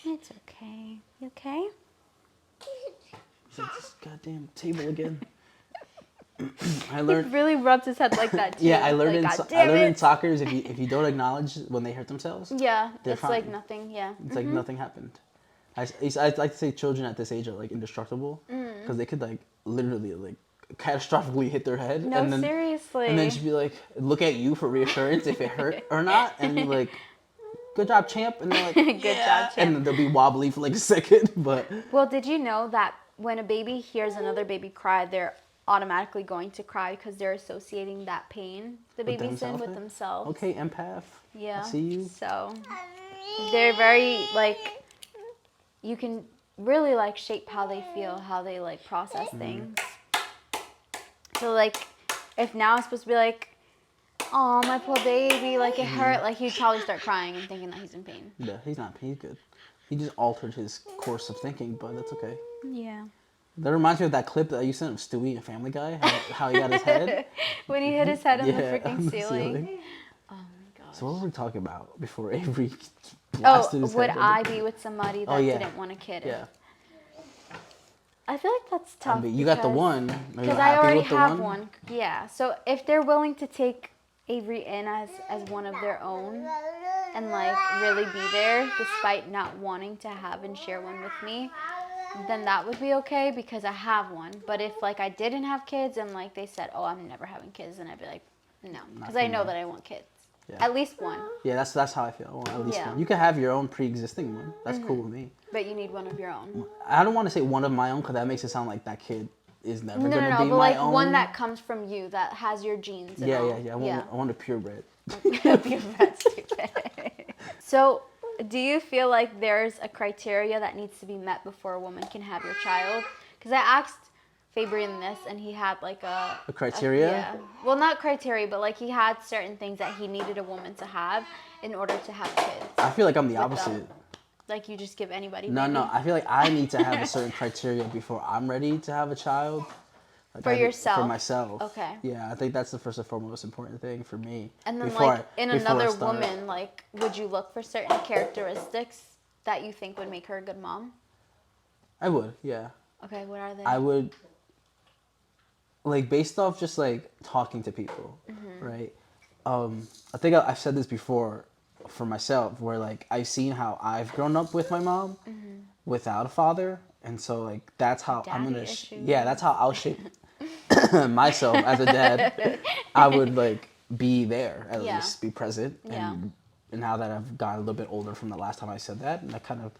It's okay. You okay? He's like, this goddamn table again. I He learned. really rubs his head like that too. Yeah, I learned like, in "God I damn learned in it." soccer is if you don't acknowledge when they hurt themselves, Yeah, They're it's like fine. nothing. Yeah. it's like nothing happened. I like to say children at this age are like indestructible because they could like literally like catastrophically hit their head No, and then seriously. and then she'd be like look at you for reassurance if it hurt or not and you're like good job champ and they're like Good yeah. job, champ. And then they'll be wobbly for like a second but Well, did you know that when a baby hears another baby cry, they're automatically going to cry because they're associating that pain the With baby's in themselves, with right? themselves. okay empath Yeah. I see you So they're very like you can really like shape how they feel, how they like process things. So like if now it's supposed to be like, oh my poor baby, like it hurt, like he'd probably start crying and thinking that he's in pain. yeah he's good he just altered his course of thinking but that's okay. Yeah. That reminds me of that clip that you sent of Stewie and Family Guy, how he got his head. When he hit his head on the Yeah, freaking on the ceiling. ceiling. Oh my gosh. So what were we talking about before Avery Oh, blasted his would head? I be with somebody that Oh, yeah. didn't want a kid? Yeah. I feel like that's tough. I mean, you got the because- one. Are you Because I happy already with the have one. Yeah. So if they're willing to take Avery in as one of their own and like really be there despite not wanting to have and share one with me, then that would be okay because I have one. But if like I didn't have kids and like they said, "Oh, I'm never having kids," then I'd be like, "No," because I know that I want kids. Yeah. At least one. Yeah, that's how I feel. I want at least Yeah. one. You can have your own pre-existing one. That's cool with me. But you need one of your own. I don't want to say one of my own because that makes it sound like that kid is never No, gonna no, be no, but my like own. one that comes from you that has your genes. And Yeah, all. yeah, yeah. I want a purebred. You're that stupid. So, do you feel like there's a criteria that needs to be met before a woman can have your child? Because I asked Fabian this, and he had like a criteria? yeah. Well, not criteria, but like he had certain things that he needed a woman to have in order to have kids. I feel like I'm the With opposite. them. Like you just give anybody. No, baby? no. I feel like I need to have a certain criteria before I'm ready to have a child. Like For I think- yourself? For myself. Okay. Yeah, I think that's the first and foremost important thing for me. And then, before like, in before I another start. woman, like, would you look for certain characteristics that you think would make her a good mom? I would, yeah. Okay, what are they? I would, like, based off just, like, talking to people, Mm-hmm. right? I think I've said this before for myself, where, like, I've seen how I've grown up with my mom without a father. And so, like, that's how I'm Daddy going issues. yeah, that's how I'll shape myself as a dad. I would, like, be there, at Yeah. least, be present. Yeah. now that I've gotten a little bit older from the last time I said that, and I kind of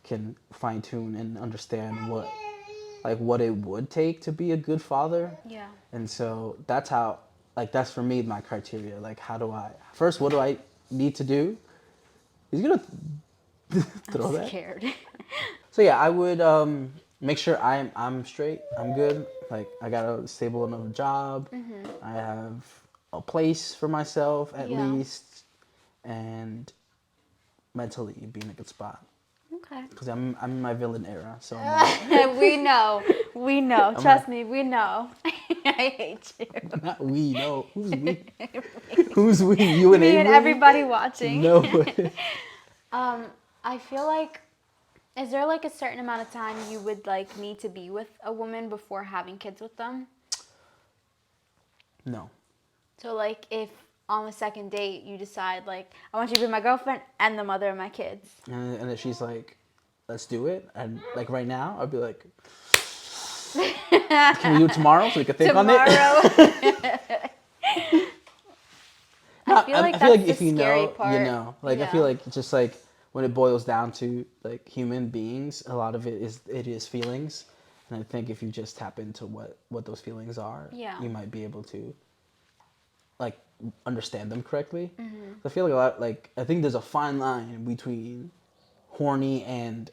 can fine tune and understand what it would take to be a good father. Yeah. And so that's how, like, that's for me my criteria. Like, what do I need to do? He's gonna throw that. I'm scared. So yeah, I would make sure I'm straight. I'm good. Like, I got a stable enough job. I have a place for myself at least, and mentally be in a good spot. Okay. Because I'm in my villain era, so We know. Trust me, we know. I hate you. not we. No, who's we? Who's we? You and Me Avery? and everybody watching. No way. I feel like, is there like a certain amount of time you would like need to be with a woman before having kids with them? No. So like if on the second date you decide like, I want you to be my girlfriend and the mother of my kids. And if she's like, let's do it, and like right now, I'd be like, can we do it tomorrow so we can think on it? I feel like that's the if you scary know, part. you know. Like, I feel like just like when it boils down to like human beings, a lot of it is feelings. And I think if you just tap into what those feelings are, you might be able to like understand them correctly. I feel like I think there's a fine line between horny and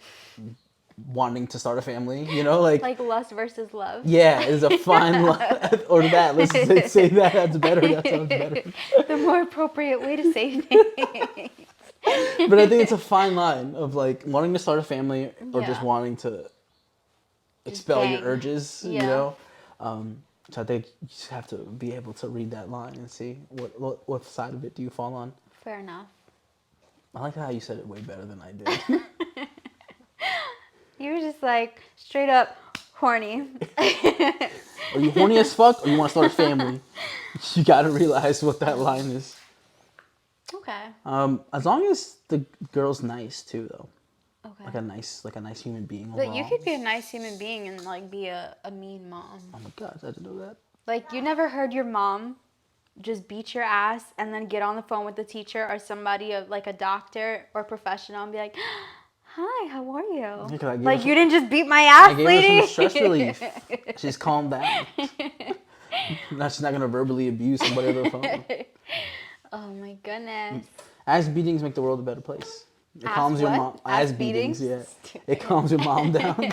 wanting to start a family, you know, like lust versus love. Yeah, it's a fine line. Or that. Let's say that. That's better. That sounds better. The more appropriate way to say things. But I think it's a fine line of like wanting to start a family or just wanting to expel your urges, you know. So I think you just have to be able to read that line and see what side of it do you fall on. Fair enough. I like how you said it way better than I did. You were just like straight up horny. Are you horny as fuck or you want to start a family? You gotta realize what that line is. Okay. As long as the girl's nice too, though. Okay. Like a nice human being But overall. you could be a nice human being and like be a mean mom. Oh my god, I didn't know that. Like you never heard your mom just beat your ass and then get on the phone with the teacher or somebody like a doctor or professional and be like, hi, how are you? Yeah, like you didn't just beat my ass, I gave lady. her some stress relief. She's calmed down. Now she's not gonna verbally abuse somebody on the phone. Oh my goodness. Ass beatings make the world a better place. It calms your mom. Ass beatings, beatings? yeah. It calms your mom down.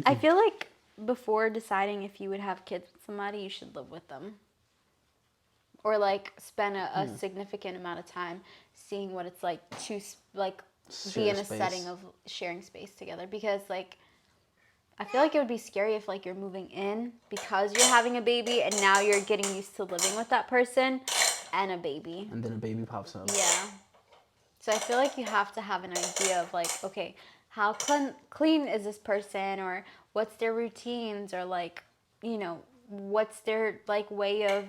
I feel like before deciding if you would have kids with somebody, you should live with them. Or like spend a significant amount of time seeing what it's like to like be in a setting of sharing space together. Because like I feel like it would be scary if like you're moving in because you're having a baby and now you're getting used to living with that person and a baby. And then a baby pops up. Yeah. So I feel like you have to have an idea of like, okay, how clean is this person, or what's their routines, or like, you know, what's their like way of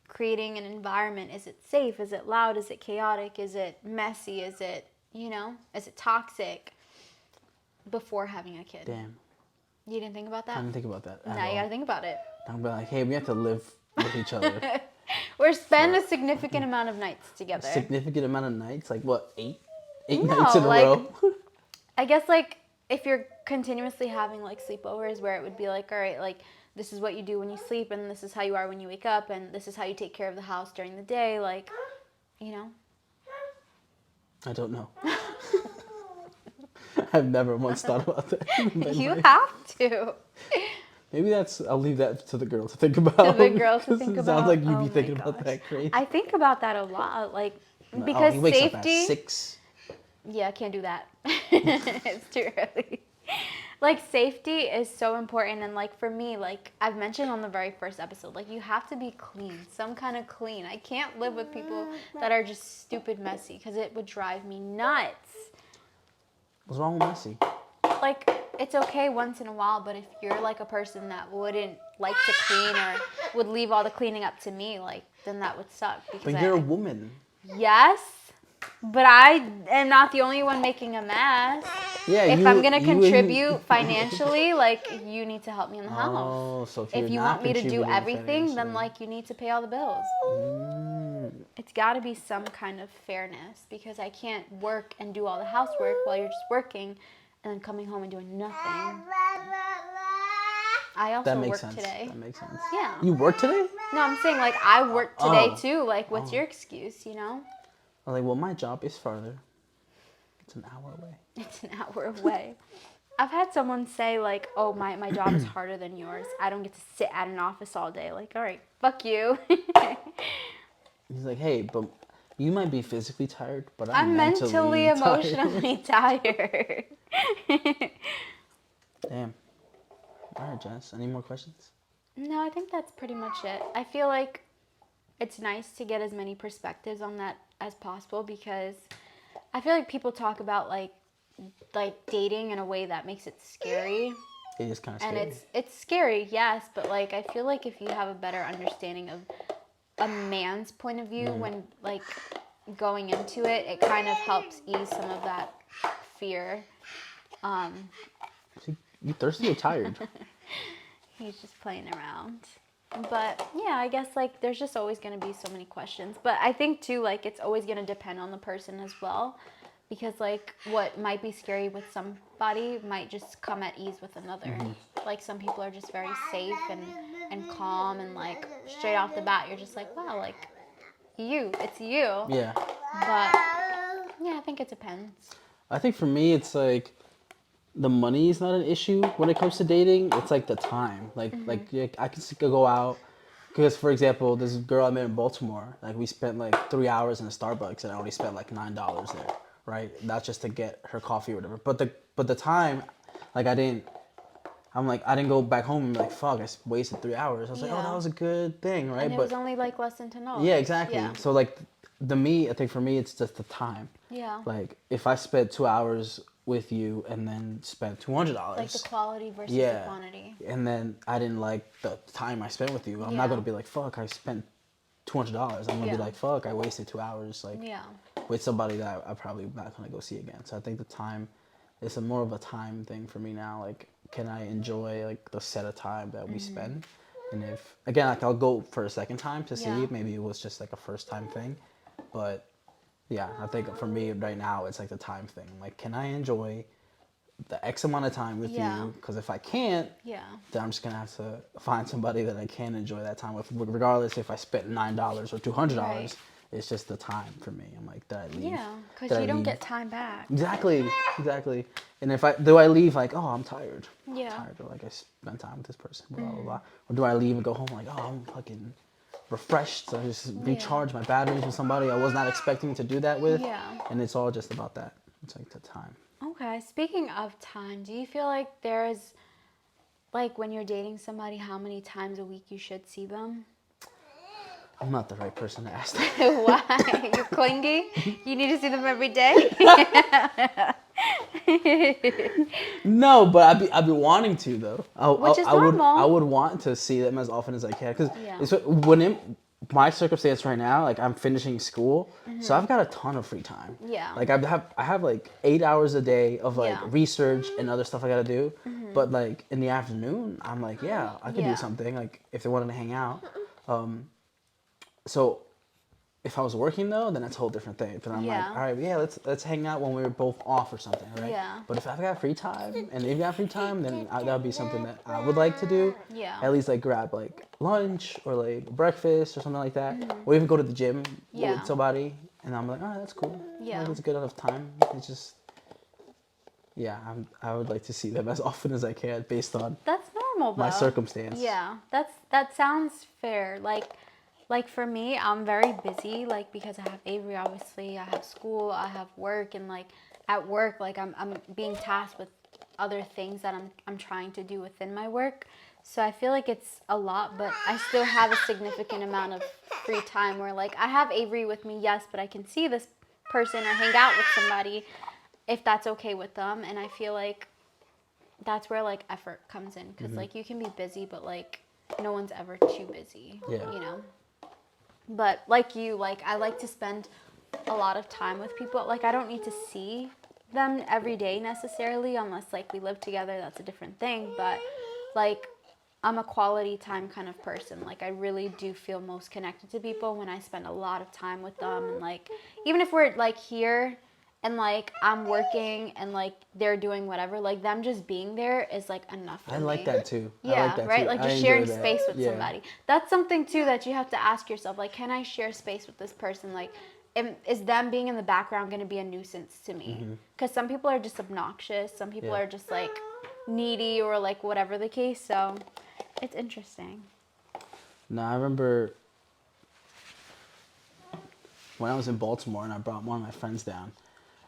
creating an environment? Is it safe? Is it loud? Is it chaotic? Is it messy? Is it, you know, is it toxic? Before having a kid. Damn. You didn't think about that? I didn't think about that. Now you gotta think about it. I'm like, hey, we have to live with each other. Or spend a significant amount of nights together. A significant amount of nights? Like what, 8? 8 No, nights in a row? I guess like if you're continuously having like sleepovers where it would be like, all right, like this is what you do when you sleep and this is how you are when you wake up and this is how you take care of the house during the day, like, you know. I don't know. I've never once thought about that. You have to. Maybe I'll leave that to the girl to think about. To the girl to think it about. sounds like you'd be my thinking gosh. about that crazy. I think about that a lot, like, because he wakes safety. up at 6. Yeah, I can't do that. It's too early. Like, safety is so important. And, like, for me, like, I've mentioned on the very first episode, like, you have to be clean. Some kind of clean. I can't live with people that are just stupid messy because it would drive me nuts. What's wrong with messy? Like, it's okay once in a while, but if you're, like, a person that wouldn't like to clean or would leave all the cleaning up to me, like, then that would suck. Because But you're a woman. Yes. But I am not the only one making a mess. Yeah, if I'm going to contribute financially, like, you need to help me in the house. Oh, so if you want me to do everything, then, like, you need to pay all the bills. It's got to be some kind of fairness, because I can't work and do all the housework while you're just working and then coming home and doing nothing. I also That makes work sense. today. That makes sense. Yeah. You work today? No, I'm saying like I work today Oh. too. Like, what's your excuse, you know? I'm like, well, my job is farther. It's an hour away. It's an hour away. I've had someone say like, oh, my job is harder than yours. I don't get to sit at an office all day. Like, all right, fuck you. He's like, hey, but you might be physically tired, but I'm mentally tired. emotionally tired. Damn. All right, Jess. Any more questions? No, I think that's pretty much it. I feel like it's nice to get as many perspectives on that as possible, because I feel like people talk about like dating in a way that makes it scary. It is kind of And scary. it's scary, yes, but like I feel like if you have a better understanding of a man's point of view when like going into it, it kind of helps ease some of that fear. You thirsty or tired? He's just playing around. But yeah, I guess like there's just always going to be so many questions. But I think too, like it's always going to depend on the person as well. Because like what might be scary with somebody might just come at ease with another. Like some people are just very safe and calm, and like straight off the bat you're just like, wow, like it's you. Yeah. But yeah, I think it depends. I think for me, it's like the money is not an issue when it comes to dating. It's like the time. Like I can go out. Because, for example, this girl I met in Baltimore, like we spent like 3 hours in a Starbucks and I only spent like $9 there, right? That's just to get her coffee or whatever. But the time, like I didn't go back home and be like, fuck, I wasted 3 hours. I was like, oh, that was a good thing, right? And it was only like less than $10. Yeah, exactly. Yeah. So like I think for me, it's just the time. Yeah. Like if I spent 2 hours with you and then spent $200. Like the quality versus the quantity. And then I didn't like the time I spent with you. I'm not gonna be like, fuck, I spent $200. I'm gonna be like, fuck, I wasted 2 hours with somebody that I probably not gonna go see again. So I think the time is more of a time thing for me now. Like, can I enjoy like the set of time that we spend? And if again, like I'll go for a second time to see. Maybe it was just like a first time thing, but yeah, I think for me right now it's like the time thing. Like, can I enjoy the X amount of time with you? Because if I can't, then I'm just gonna have to find somebody that I can enjoy that time with, regardless if I spent $9 or $200. Right. It's just the time for me. I'm like, did I leave? Yeah, because you don't get time back. Exactly. And if I leave like, oh, I'm tired. Yeah. I'm tired, or like I spent time with this person, blah blah blah. Or do I leave and go home like, oh, I'm fucking refreshed, so I just recharge my batteries with somebody I was not expecting to do that with. Yeah. And it's all just about that. It's like the time. Okay, speaking of time, do you feel like there's, like when you're dating somebody, how many times a week you should see them? I'm not the right person to ask that. Why? You're clingy? You need to see them every day? No, but I'd be wanting to though. Which is normal. I would want to see them as often as I can, because my circumstance right now, like I'm finishing school, so I've got a ton of free time. Yeah. Like I have like 8 hours a day of like research and other stuff I gotta do, but like in the afternoon, I'm like, I could do something. Like if they wanted to hang out, so. If I was working though, then that's a whole different thing. But I'm like, all right, let's hang out when we're both off or something, right? Yeah. But if I've got free time and they've got free time, then that would be something that I would like to do. Yeah. At least like grab like lunch or like breakfast or something like that, or even go to the gym with somebody. And I'm like, all right, that's cool. Yeah. Like, it's a good enough time. It's just, I would like to see them as often as I can based on that's normal though. My circumstance. Yeah, that sounds fair. Like for me, I'm very busy, like because I have Avery, obviously, I have school, I have work, and like at work, like I'm being tasked with other things that I'm trying to do within my work. So I feel like it's a lot, but I still have a significant amount of free time where like I have Avery with me, yes, but I can see this person or hang out with somebody if that's okay with them. And I feel like that's where like effort comes in, because like you can be busy, but like no one's ever too busy, you know? But like you, like I like to spend a lot of time with people. Like I don't need to see them every day necessarily, unless like we live together, that's a different thing. But like I'm a quality time kind of person. Like, I really do feel most connected to people when I spend a lot of time with them. And, like, even if we're, like, here and, like, I'm working and, like, they're doing whatever, like, them just being there is, like, enough for I me. like that too. Yeah, I like that right? too. Like, I just enjoy sharing that. space with Yeah. somebody. That's something, too, that you have to ask yourself. Like, can I share space with this person? Like, is them being in the background going to be a nuisance to me? Because some people are just obnoxious. Some people are just, like, needy or, like, whatever the case. So it's interesting. No, I remember when I was in Baltimore and I brought one of my friends down,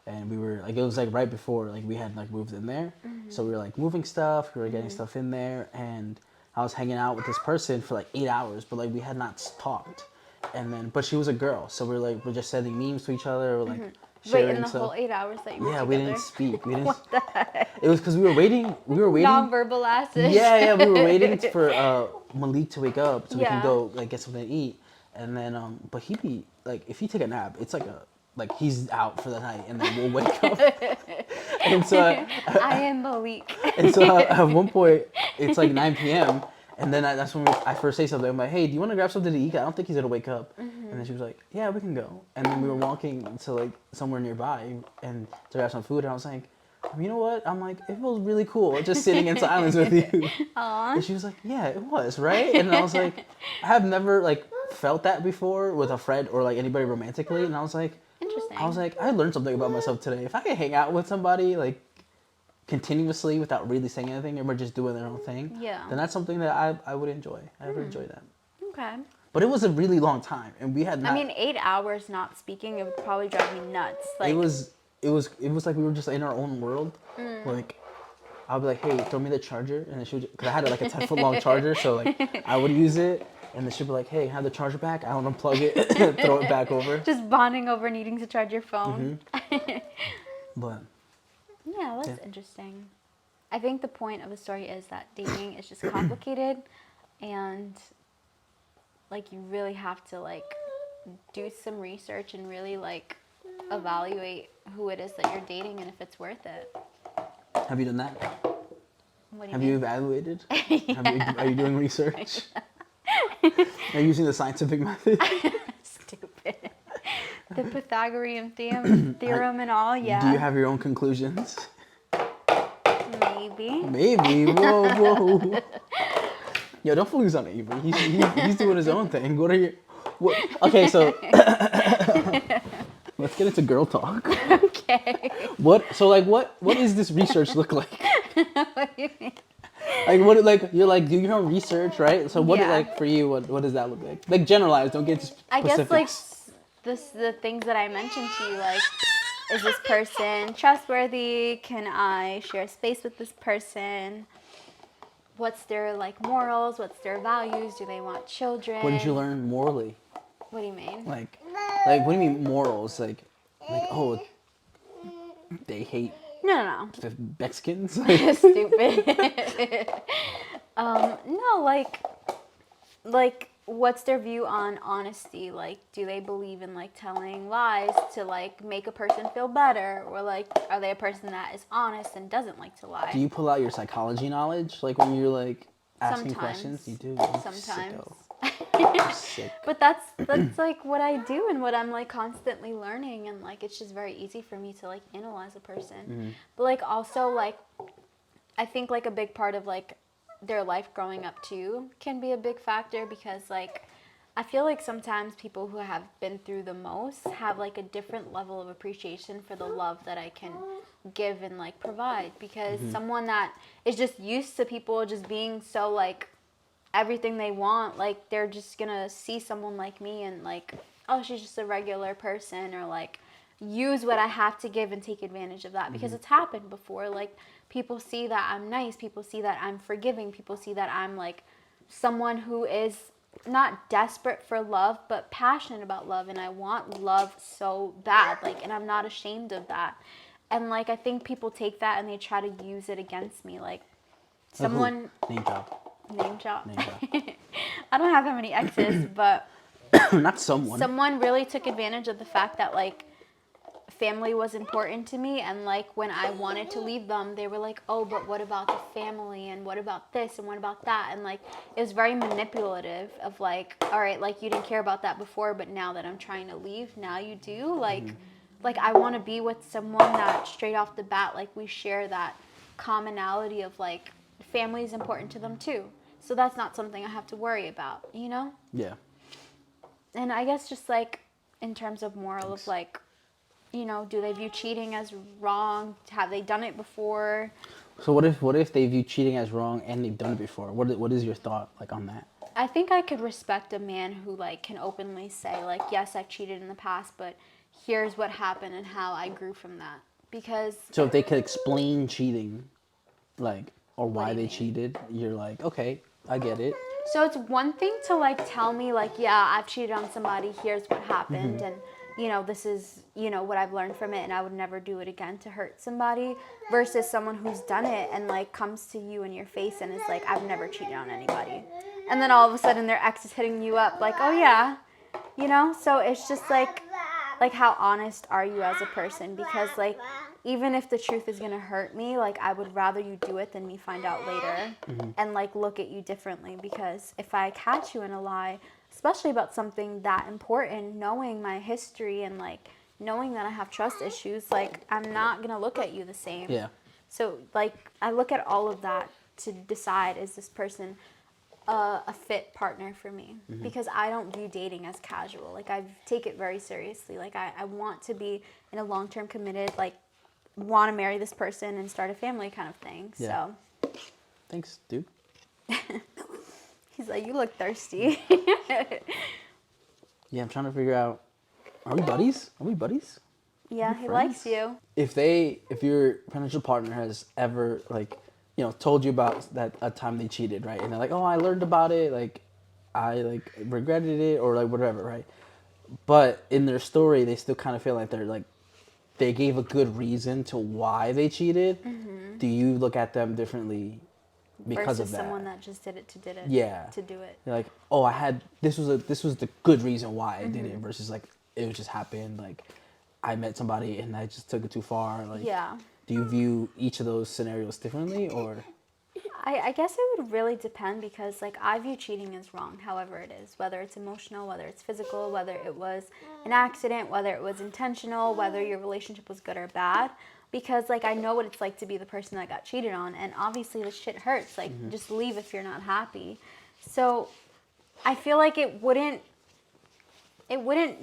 and we were like, it was like right before like we had like moved in there, so we were like moving stuff, we were getting stuff in there, and I was hanging out with this person for like 8 hours, but like we had not talked, and then but she was a girl, so we're just sending memes to each other, or like sharing Wait, in the stuff. whole 8 hours that you were Yeah, together? we didn't speak. We didn't. What the heck? It was because we were waiting. We were waiting. Non-verbal asses. Yeah, we were waiting for Malik to wake up so we can Yeah. go like get something to eat, and then but he'd be like, if he take a nap, it's like he's out for the night, and then we'll wake up. And so I am Malik. and so at one point it's like 9 p.m. and then that's when I first say something. I'm like, hey, do you want to grab something to eat? I don't think he's gonna wake up. And then she was like, yeah, we can go. And then we were walking to like somewhere nearby and to grab some food, and I was like, you know what? I'm like, it feels really cool just sitting in silence with you. Aww. And she was like, yeah, it was, right? And I was like, I have never like felt that before with a friend or like anybody romantically. And I was like, Interesting. I learned something about myself today. If I could hang out with somebody like continuously without really saying anything, and we're just doing their own thing, Yeah. then that's something that I would enjoy. I would enjoy that. Okay. But it was a really long time, and we had not. I mean, 8 hours not speaking, it would probably drive me nuts. Like, It was like we were just in our own world. Like, I'll be like, hey, throw me the charger, and then she would, because I had like a 10-foot long charger, so like I would use it, and then she'd be like, hey, have the charger back. I don't unplug it, throw it back over. just bonding over needing to charge your phone. But Yeah, that's interesting. I think the point of the story is that dating is just complicated, and like you really have to like do some research and really like evaluate who it is that you're dating and if it's worth it. have you done that? What do you Have mean? you evaluated? Are you doing research? Are you using the scientific method? Stupid. The Pythagorean theorem and all, yeah. Do you have your own conclusions? Maybe. Maybe. Whoa. Yo, don't focus on Avery. He's doing his own thing. What are your... What? Okay, so... Let's get into girl talk. Okay. What is this research look like? What do you mean? Like, what, like, you're like, do your own research, right? So what, Yeah. like, for you, what does that look like? Like, generalize, don't get into I specifics. guess like the things that I mentioned to you, like, is this person trustworthy? Can I share space with this person? What's their like morals? What's their values? Do they want children? What did you learn morally? What do you mean? Like, what do you mean morals? Like, oh, they hate No. the Mexicans? Stupid. No, like what's their view on honesty? Like, do they believe in like telling lies to like make a person feel better, or like are they a person that is honest and doesn't like to lie? Do you pull out your psychology knowledge, like when you're like asking Sometimes. questions? You do. You Sometimes. sicko. You're sick. But that's like what I do and what I'm like constantly learning, and like it's just very easy for me to like analyze a person. But like also like I think like a big part of like their life growing up too can be a big factor, because like I feel like sometimes people who have been through the most have like a different level of appreciation for the love that I can give and like provide, because someone that is just used to people just being so like everything they want, like they're just gonna see someone like me and like, oh, she's just a regular person, or like use what I have to give and take advantage of that, because it's happened before. Like people see that I'm nice, people see that I'm forgiving, people see that I'm like someone who is not desperate for love but passionate about love, and I want love so bad, like, and I'm not ashamed of that. And like I think people take that and they try to use it against me, like someone Name drop. Name drop. Name drop. I don't have that many exes, but Not someone. someone really took advantage of the fact that like family was important to me, and like when I wanted to leave them, they were like, oh, but what about the family, and what about this, and what about that, and like it was very manipulative of like, all right, like you didn't care about that before, but now that I'm trying to leave, now you do. Like I want to be with someone that straight off the bat, like we share that commonality of like family is important to them too, so that's not something I have to worry about, you know. Yeah. And I guess just like in terms of moral Thanks. of like, you know, do they view cheating as wrong? Have they done it before? So what if they view cheating as wrong and they've done it before? What is your thought like on that? I think I could respect a man who like can openly say like, yes, I've cheated in the past, but here's what happened and how I grew from that. Because So if they could explain cheating, like, or What why do you they mean? cheated, you're like, okay, I get it. so it's one thing to like tell me like, yeah, I've cheated on somebody, here's what happened, and you know, this is, you know, what I've learned from it, and I would never do it again to hurt somebody, versus someone who's done it and like comes to you in your face and is like, I've never cheated on anybody. And then all of a sudden their ex is hitting you up like, oh yeah, you know? So it's just like how honest are you as a person? Because like even if the truth is gonna hurt me, like I would rather you do it than me find out later and like look at you differently. Because if I catch you in a lie, especially about something that important, knowing my history and like knowing that I have trust issues, like I'm not gonna look at you the same. Yeah. So like I look at all of that to decide, is this person a fit partner for me? Because I don't view dating as casual. Like I take it very seriously. Like I want to be in a long-term committed, like want to marry this person and start a family kind of thing. Yeah. So Thanks, dude. he's like, you look thirsty. Yeah, I'm trying to figure out. Are we buddies? Are we buddies? Yeah, he likes you. If your potential partner has ever like, told you about that a time they cheated, right? And they're like, oh, I learned about it, like, I like regretted it or like whatever, right? But in their story, they still kind of feel like they're like, they gave a good reason to why they cheated. Do you look at them differently because Versus of that? someone that just did it to did it. Yeah. To do it. You're like, oh, I had this was the good reason why I did it versus like it just happened, like I met somebody and I just took it too far. Like, Yeah. do you view each of those scenarios differently or? I guess it would really depend, because like I view cheating as wrong, however it is, whether it's emotional, whether it's physical, whether it was an accident, whether it was intentional, whether your relationship was good or bad, because like I know what it's like to be the person that got cheated on, and obviously the shit hurts. Like just leave if you're not happy. So I feel like it wouldn't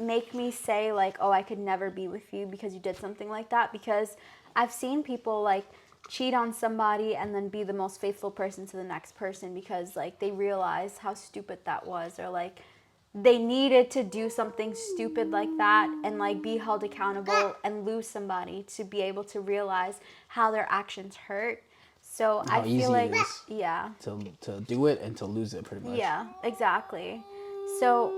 make me say like, oh, I could never be with you because you did something like that, because I've seen people like cheat on somebody and then be the most faithful person to the next person because like they realize how stupid that was, or like they needed to do something stupid like that and like be held accountable and lose somebody to be able to realize how their actions hurt. So How I easy feel it like is. yeah. To do it and to lose it pretty much. Yeah, exactly. So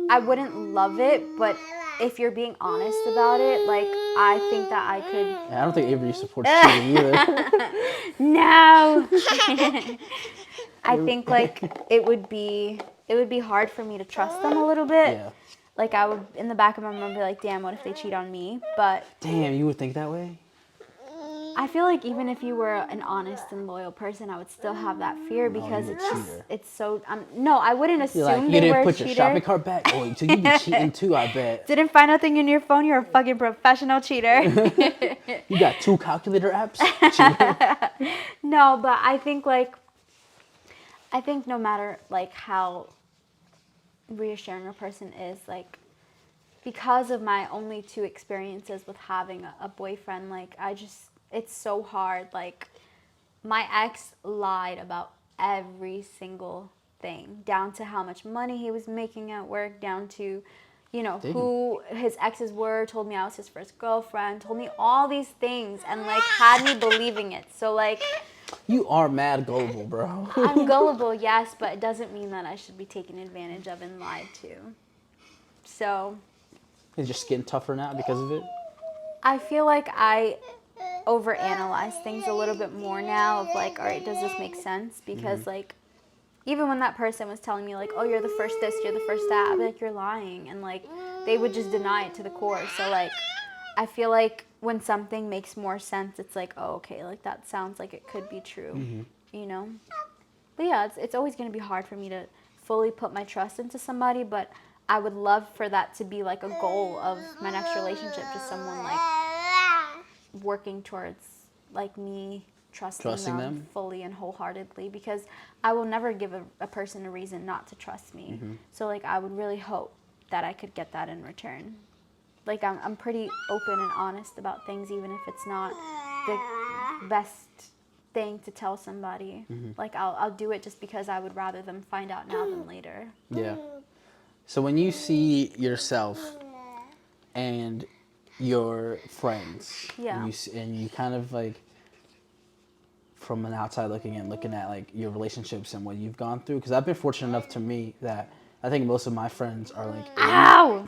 I wouldn't love it, but if you're being honest about it, like I think that I could. Yeah, I don't think Avery supports cheating either. No. I think like it would be hard for me to trust them a little bit. Yeah. Like I would, in the back of my mind, be like, damn, what if they cheat on me? But Damn, you would think that way? I feel like even if you were an honest and loyal person, I would still have that fear because you're a it's just, cheater. it's so, no, I wouldn't assume You're like, you they were didn't a put your cheater. shopping cart back? Oh, so you be cheating too, I bet. Didn't find nothing in your phone, you're a fucking professional cheater. You got 2 calculator apps? Cheater. No, but I think no matter like how reassuring a person is, like because of my only 2 experiences with having a boyfriend, like it's so hard. Like my ex lied about every single thing, down to how much money he was making at work, down to who his exes were, told me I was his first girlfriend, told me all these things and like had me believing it. So like You are mad gullible, bro. I'm gullible, yes, but it doesn't mean that I should be taken advantage of and lied to. So Is your skin tougher now because of it? I feel like I overanalyze things a little bit more now of like, all right, does this make sense? Because like even when that person was telling me like, oh, you're the first this, you're the first that, I'd be like, you're lying, and like they would just deny it to the core. So like I feel like when something makes more sense, it's like, oh, okay, like that sounds like it could be true, you know? But yeah, it's always going to be hard for me to fully put my trust into somebody, but I would love for that to be like a goal of my next relationship, just someone like working towards like me trusting them fully and wholeheartedly, because I will never give a person a reason not to trust me. So like I would really hope that I could get that in return. Like I'm pretty open and honest about things, even if it's not the best thing to tell somebody. Like I'll do it just because I would rather them find out now than later. Yeah. So when you see yourself and your friends, Yeah. and you kind of like, from an outside looking in, looking at like your relationships and what you've gone through, because I've been fortunate enough to me that I think most of my friends are like Ow!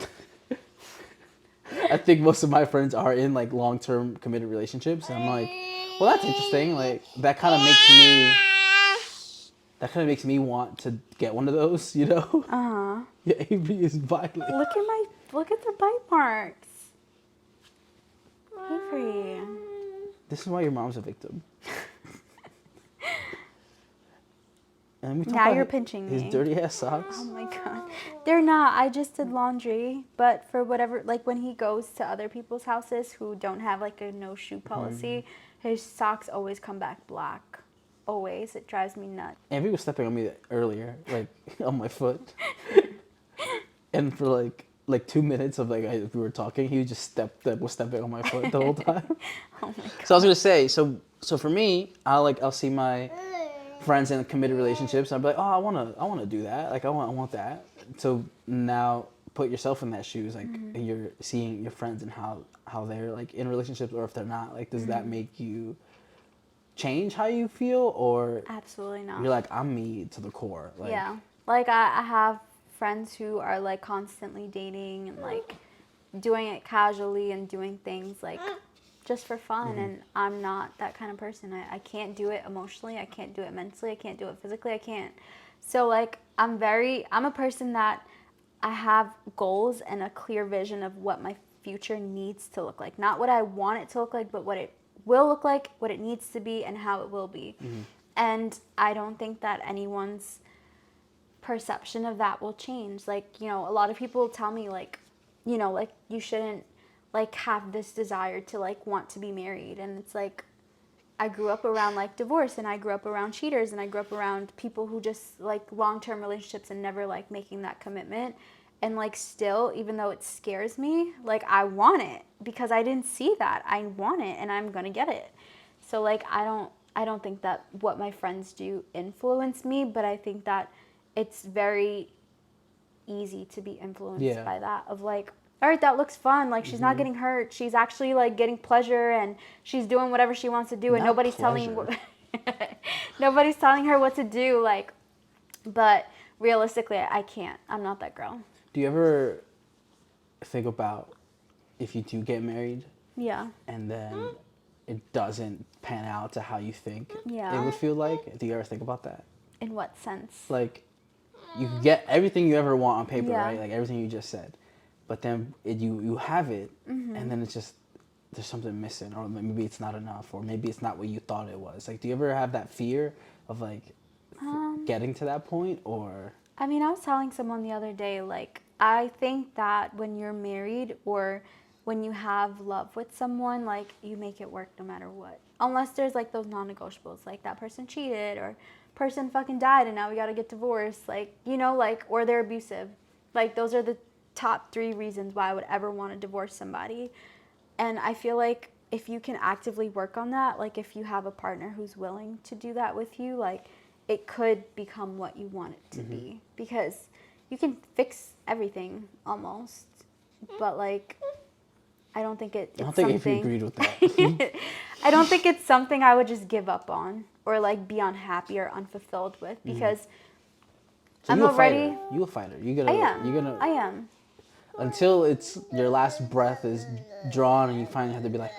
I think most of my friends are in like long-term committed relationships, and I'm like, well, that's interesting. Like that kind of makes me want to get one of those, you know? Uh-huh. Yeah, Avery is violent. Look at the bite marks. Avery. This is why your mom's a victim. And we talk Now about you're pinching his me. dirty ass socks. Oh my god. They're not. I just did laundry, but for whatever, like when he goes to other people's houses who don't have like a no shoe policy, his socks always come back black. Always. It drives me nuts. Avery was stepping on me earlier, like on my foot. And for like 2 minutes of like we were talking, he was stepping on my foot the whole time. Oh my god. So I was gonna say, so for me, I'll see my friends in committed relationships, and I'll be like, oh, I wanna do that. Like I want that. So now put yourself in that shoes. Like you're seeing your friends and how they're like in relationships, or if they're not. Like does that make you change how you feel, or Absolutely not. you're like, I'm me to the core? Like, Yeah. Like I have friends who are like constantly dating and like doing it casually and doing things like just for fun, and I'm not that kind of person. I can't do it emotionally, I can't do it mentally, I can't do it physically, I can't. So like I'm a person that I have goals and a clear vision of what my future needs to look like. Not what I want it to look like, but what it will look like, what it needs to be, and how it will be. And I don't think that anyone's perception of that will change. Like, you know, a lot of people tell me like, you know, like you shouldn't like have this desire to like want to be married. And it's like, I grew up around like divorce, and I grew up around cheaters, and I grew up around people who just like long-term relationships and never like making that commitment. And like still, even though it scares me, like I want it because I didn't see that. I want it and I'm going to get it. So like I don't think that what my friends do influence me, but I think that it's very easy to be influenced by that, of like, all right, that looks fun. Like she's not getting hurt. She's actually like getting pleasure, and she's doing whatever she wants to do, and nobody's telling her what to do. Like, but realistically, I can't. I'm not that girl. Do you ever think about if you do get married? Yeah. And then it doesn't pan out to how you think Yeah. it would feel like? Do you ever think about that? In what sense? Like, you can get everything you ever want on paper, Yeah. right? Like everything you just said. But then you have it, and then it's just, there's something missing, or maybe it's not enough, or maybe it's not what you thought it was. Like, do you ever have that fear of like getting to that point, or? I mean, I was telling someone the other day, like, I think that when you're married or when you have love with someone, like, you make it work no matter what. Unless there's, like, those non-negotiables, like, that person cheated, or person fucking died and now we gotta get divorced, like, you know, like, or they're abusive. Like, those are the top 3 reasons why I would ever want to divorce somebody. And I feel like if you can actively work on that, like, if you have a partner who's willing to do that with you, like, it could become what you want it to be, because you can fix everything almost, but like I don't think it's I don't think if you agreed with that. I don't think it's something I would just give up on or like be unhappy or unfulfilled with, because So I'm already you a fighter. I am until it's your last breath is drawn and you finally have to be like,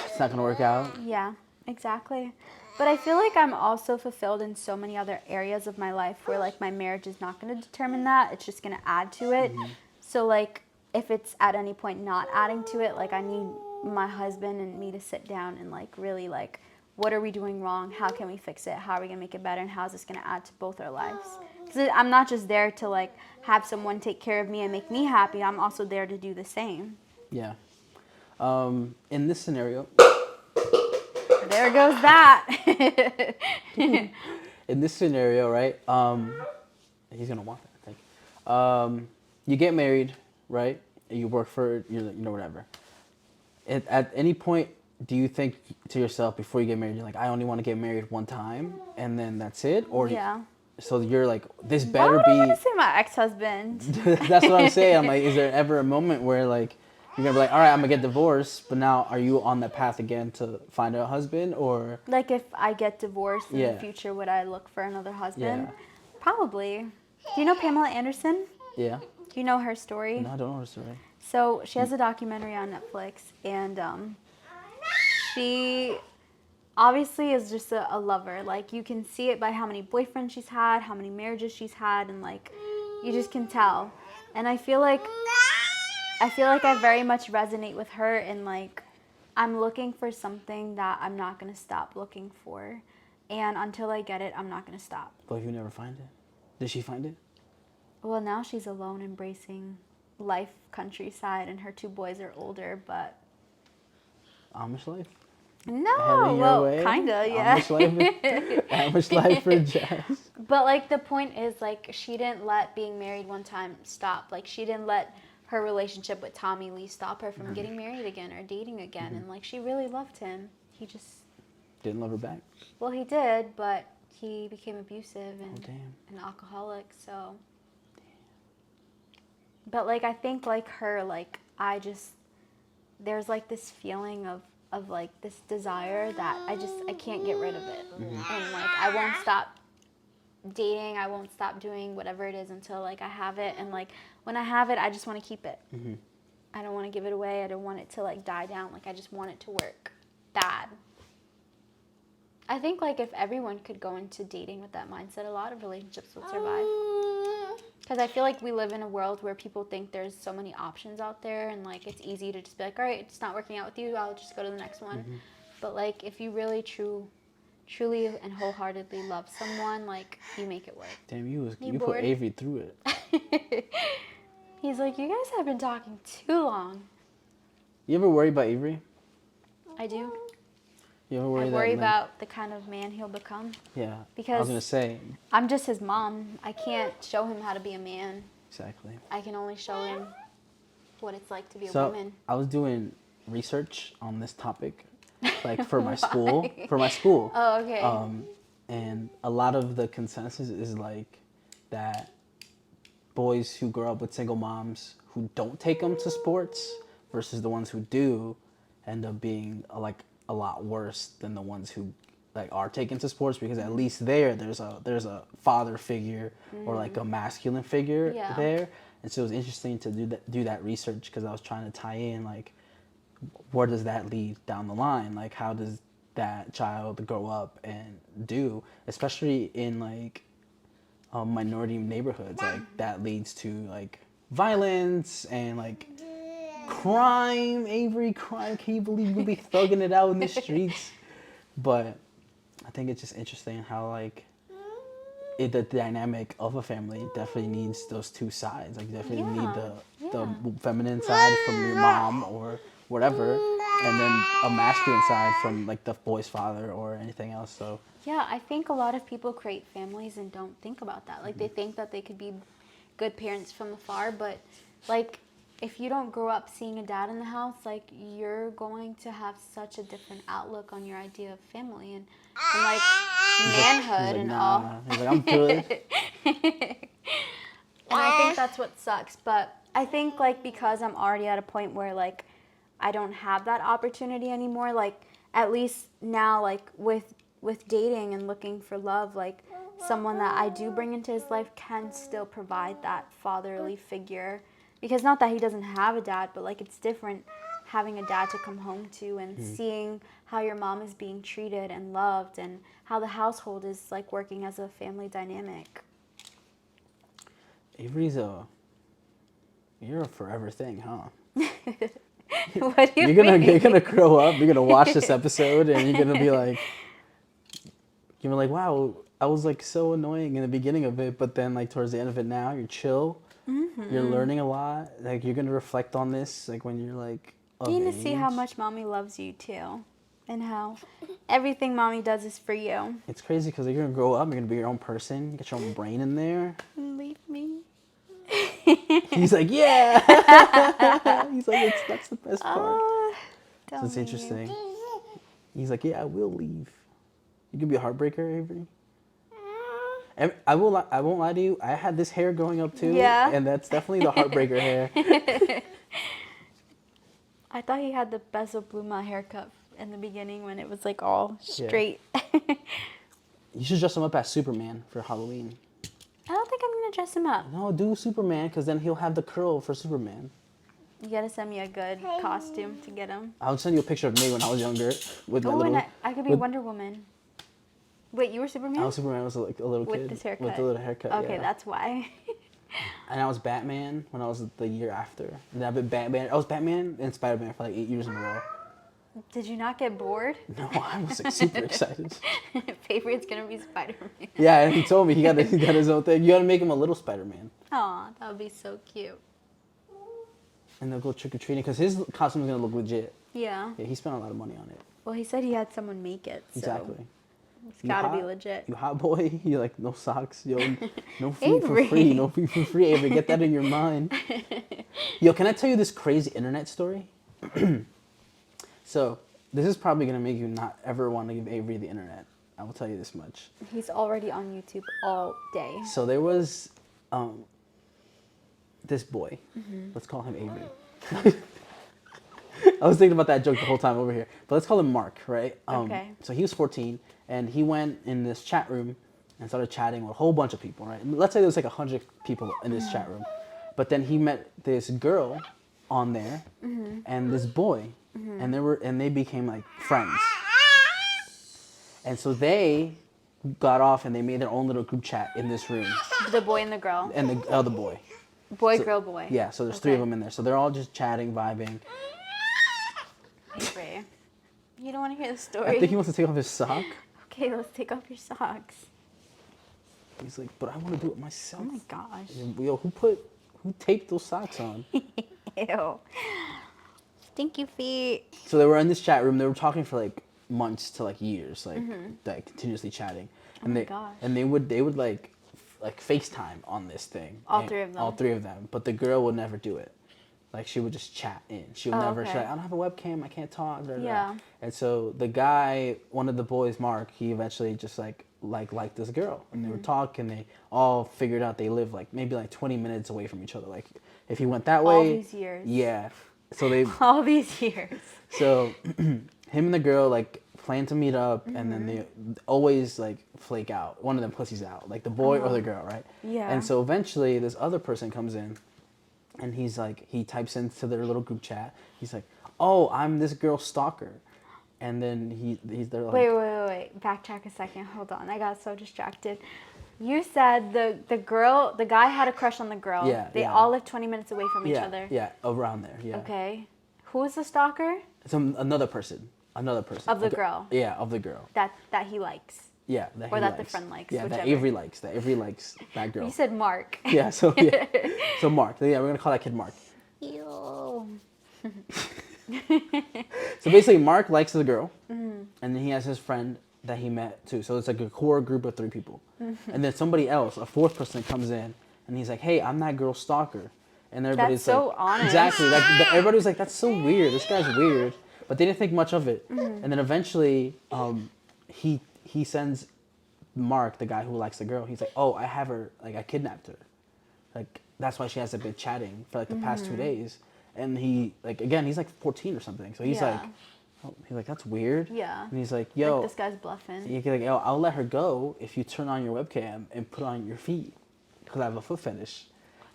it's not gonna work out. Yeah, exactly. But I feel like I'm also fulfilled in so many other areas of my life where like my marriage is not going to determine that. It's just going to add to it. So like if it's at any point not adding to it, like I need my husband and me to sit down and like really like, what are we doing wrong? How can we fix it? How are we gonna make it better? And how is this gonna add to both our lives? Because I'm not just there to like have someone take care of me and make me happy. I'm also there to do the same. Yeah. In this scenario, There goes that. in this scenario, right? He's gonna want that, I think. You get married, right? You work for, whatever. At any point, do you think to yourself before you get married, you're like, I only want to get married one time, and then that's it? Or Yeah. so you're like, this Why better would I want be. to say my ex-husband? That's what I'm saying. I'm like, is there ever a moment where like you're gonna be like, all right, I'm gonna get divorced, but now are you on that path again to find a husband, or Like if I get divorced in Yeah. the future, would I look for another husband? Yeah. Probably. Do you know Pamela Anderson? yeah? Do you know her story? No, I don't know the story. So she has a documentary on Netflix, and she obviously is just a lover. Like you can see it by how many boyfriends she's had, how many marriages she's had, and like you just can tell. And I feel like I very much resonate with her, and like I'm looking for something that I'm not gonna stop looking for, and until I get it, I'm not gonna stop. But if you never find it, did she find it? Well, now she's alone, embracing life countryside, and her 2 boys are older, but Amish life. no, Having your well, way? kinda, yeah. Amish life. Amish life for Jazz. But like the point is, like she didn't let being married one time stop. Like she didn't let her relationship with Tommy Lee stop her from getting married again or dating again. And like she really loved him. He just Didn't love her back. well, he did, but he became abusive and Damn. an alcoholic. So, but like I think like her, like I just there's like this feeling of like this desire that I can't get rid of it. And like I won't stop dating, I won't stop doing whatever it is until like I have it. And like when I have it, I just want to keep it. I don't want to give it away. I don't want it to like die down. Like I just want it to work bad. I think like if everyone could go into dating with that mindset, a lot of relationships would survive. Because I feel like we live in a world where people think there's so many options out there, and like it's easy to just be like, all right, it's not working out with you, I'll just go to the next one. But like if you really truly and wholeheartedly love someone, like you make it work. Damn, you put bored? Avery through it. He's like, you guys have been talking too long. You ever worry about Avery? I do. You ever I worry worry that? about the kind of man he'll become. Yeah. I Because was gonna say. I'm just his mom. I can't show him how to be a man. Exactly. I can only show him what it's like to be a So woman. I was doing research on this topic, like for my school. For my school. Oh, okay. And a lot of the consensus is like that boys who grow up with single moms who don't take them to sports versus the ones who do end up being like a lot worse than the ones who like are taken to sports, because at least there's a father figure or like a masculine figure Yeah. there. And so it was interesting to do that research, because I was trying to tie in like where does that lead down the line, like how does that child grow up and do, especially in like minority neighborhoods, like that leads to like violence and like crime. Avery, crime. Can you believe you'll be thugging it out in the streets? But I think it's just interesting how like the dynamic of a family definitely needs those two sides. Like you definitely need the feminine side from your mom or whatever, and then a masculine side from like the boy's father or anything else. So Yeah, I think a lot of people create families and don't think about that. Like they think that they could be good parents from afar, but like if you don't grow up seeing a dad in the house, like you're going to have such a different outlook on your idea of family and like manhood and all. He's like, I'm good. And I think that's what sucks. But I think like because I'm already at a point where like I don't have that opportunity anymore, like at least now like with dating and looking for love, like someone that I do bring into his life can still provide that fatherly figure. Because not that he doesn't have a dad, but like it's different having a dad to come home to and seeing how your mom is being treated and loved and how the household is like working as a family dynamic. Avery's a You're a forever thing, huh? What do you You're mean? gonna grow up. You're gonna watch this episode, and you're gonna be like, wow, I was like so annoying in the beginning of it, but then like towards the end of it, now you're chill. You're learning a lot. Like you're gonna reflect on this, like when you're like of You need age. to see how much mommy loves you too, and how everything mommy does is for you. It's crazy because you're gonna grow up. You're gonna be your own person. You get your own brain in there. Leave me. He's like, yeah. He's like, that's the best part. Oh, So it's interesting. He's like, yeah, I will leave. You can be a heartbreaker, Avery. And I won't lie to you. I had this hair growing up too, Yeah. and that's definitely the heartbreaker hair. I thought he had the Bezo Bluma haircut in the beginning when it was like all straight. You should dress him up as Superman for Halloween. I don't think I'm gonna dress him up. No, do Superman, because then he'll have the curl for Superman. You gotta send me a good costume to get him. I'll send you a picture of me when I was younger with my Oh, little. and I could be Wonder Woman. Wait, you were Superman? I was Superman. I was like a little kid with this haircut. with the little haircut. Okay, yeah. that's why. And I was Batman when I was the year after. And I've been Batman. I was Batman and Spider-Man for like 8 years in a row. Did you not get bored? No, I was like super excited. Favorite's gonna be Spider-Man. Yeah, and he told me he got his own thing. You got to make him a little Spider-Man. Aw, that would be so cute. And they'll go trick-or-treating because his costume is going to look legit. Yeah. Yeah, he spent a lot of money on it. Well, he said he had someone make it. So Exactly. It's gotta be legit. You hot boy? You like no socks? Yo, no food for Avery. free. No food for free, Avery. Get that in your mind. Yo, can I tell you this crazy internet story? So, this is probably going to make you not ever want to give Avery the internet. I will tell you this much. He's already on YouTube all day. So, there was this boy. Let's call him Avery. I was thinking about that joke the whole time over here. But let's call him Mark, right? Okay. So, he was 14, and he went in this chat room and started chatting with a whole bunch of people, right? Let's say there was like 100 people in this chat room. But then he met this girl on there and this boy. And they became like friends. And so they got off and they made their own little group chat in this room. The boy and the girl. And the other boy. Boy, girl, boy. Yeah, so there's 3 of them in there. So they're all just chatting, vibing. Avery, you don't want to hear the I story? think he wants to take off his sock. Okay, let's take off your socks. He's like, but I want to do it myself. Oh my gosh. Yo, who taped those socks on? Ew. Stinky feet. So they were in this chat room. They were talking for like months to like years, like continuously chatting. And my gosh. they would like FaceTime on this thing. All And 3 of them. All 3 of them. But the girl would never do it. Like she would just chat in. She would never. okay. She's like, I don't have a webcam. I can't talk. Blah, blah. Yeah. And so the guy, one of the boys, Mark, he eventually just liked this girl, and they were talking. They all figured out they live like maybe like 20 minutes away from each other. Like if he went that way. All these years. Yeah. So they. All these years. So him and the girl like plan to meet up, and then they always like flake out. One of them pussies out, like the boy or the girl, right? Yeah. And so eventually this other person comes in, and he's like, he types into their little group chat. He's like, "Oh, I'm this girl's stalker," and then they're like, Wait. Backtrack a second. Hold on. I got so distracted. You said the guy had a crush on the girl. Yeah, They yeah. all live 20 minutes away from each yeah, other. yeah, around there, yeah. Okay. Who's the stalker? So another person. Of the girl. Yeah, of the girl. That he likes. Yeah, Or he that the likes. friend likes, Yeah, whichever. that Avery likes. That Avery likes that girl. You said Mark. Yeah, so Mark. Yeah, we're gonna call that kid Mark. Ew. So basically, Mark likes the girl, and then he has his friend that he met too. So it's like a core group of 3 people, and then somebody else, a 4th person, comes in, and he's like, "Hey, I'm that girl's stalker," and everybody's so like, honest. Exactly. Everybody was like, "That's so weird. This guy's weird," but they didn't think much of it. And then eventually, he sends Mark, the guy who likes the girl. He's like, "Oh, I have her. Like, I kidnapped her. Like, that's why she hasn't been chatting for like the past 2 days." And he, like, again, he's like 14 or something. So he's Yeah. like, that's weird. Yeah. And he's like, yo, Like this guy's bluffing. you're like, yo, I'll let her go if you turn on your webcam and put on your feet, because I have a foot fetish.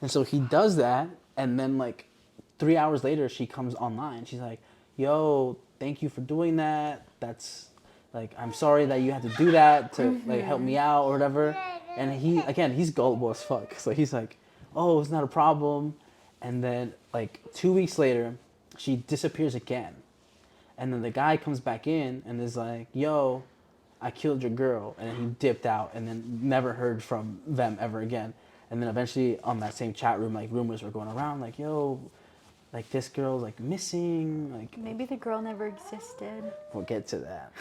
And so he does that, and then like 3 hours later, she comes online. She's like, yo, thank you for doing that. That's like, I'm sorry that you had to do that to like help me out or whatever. And he's gullible as fuck. So he's like, oh, it's not a problem. And then like 2 weeks later, she disappears again. And then the guy comes back in and is like, yo, I killed your girl. And then he dipped out and then never heard from them ever again. And then eventually on that same chat room, like rumors were going around like, yo, like this girl's like missing. Like Maybe the girl never existed. we'll get to that.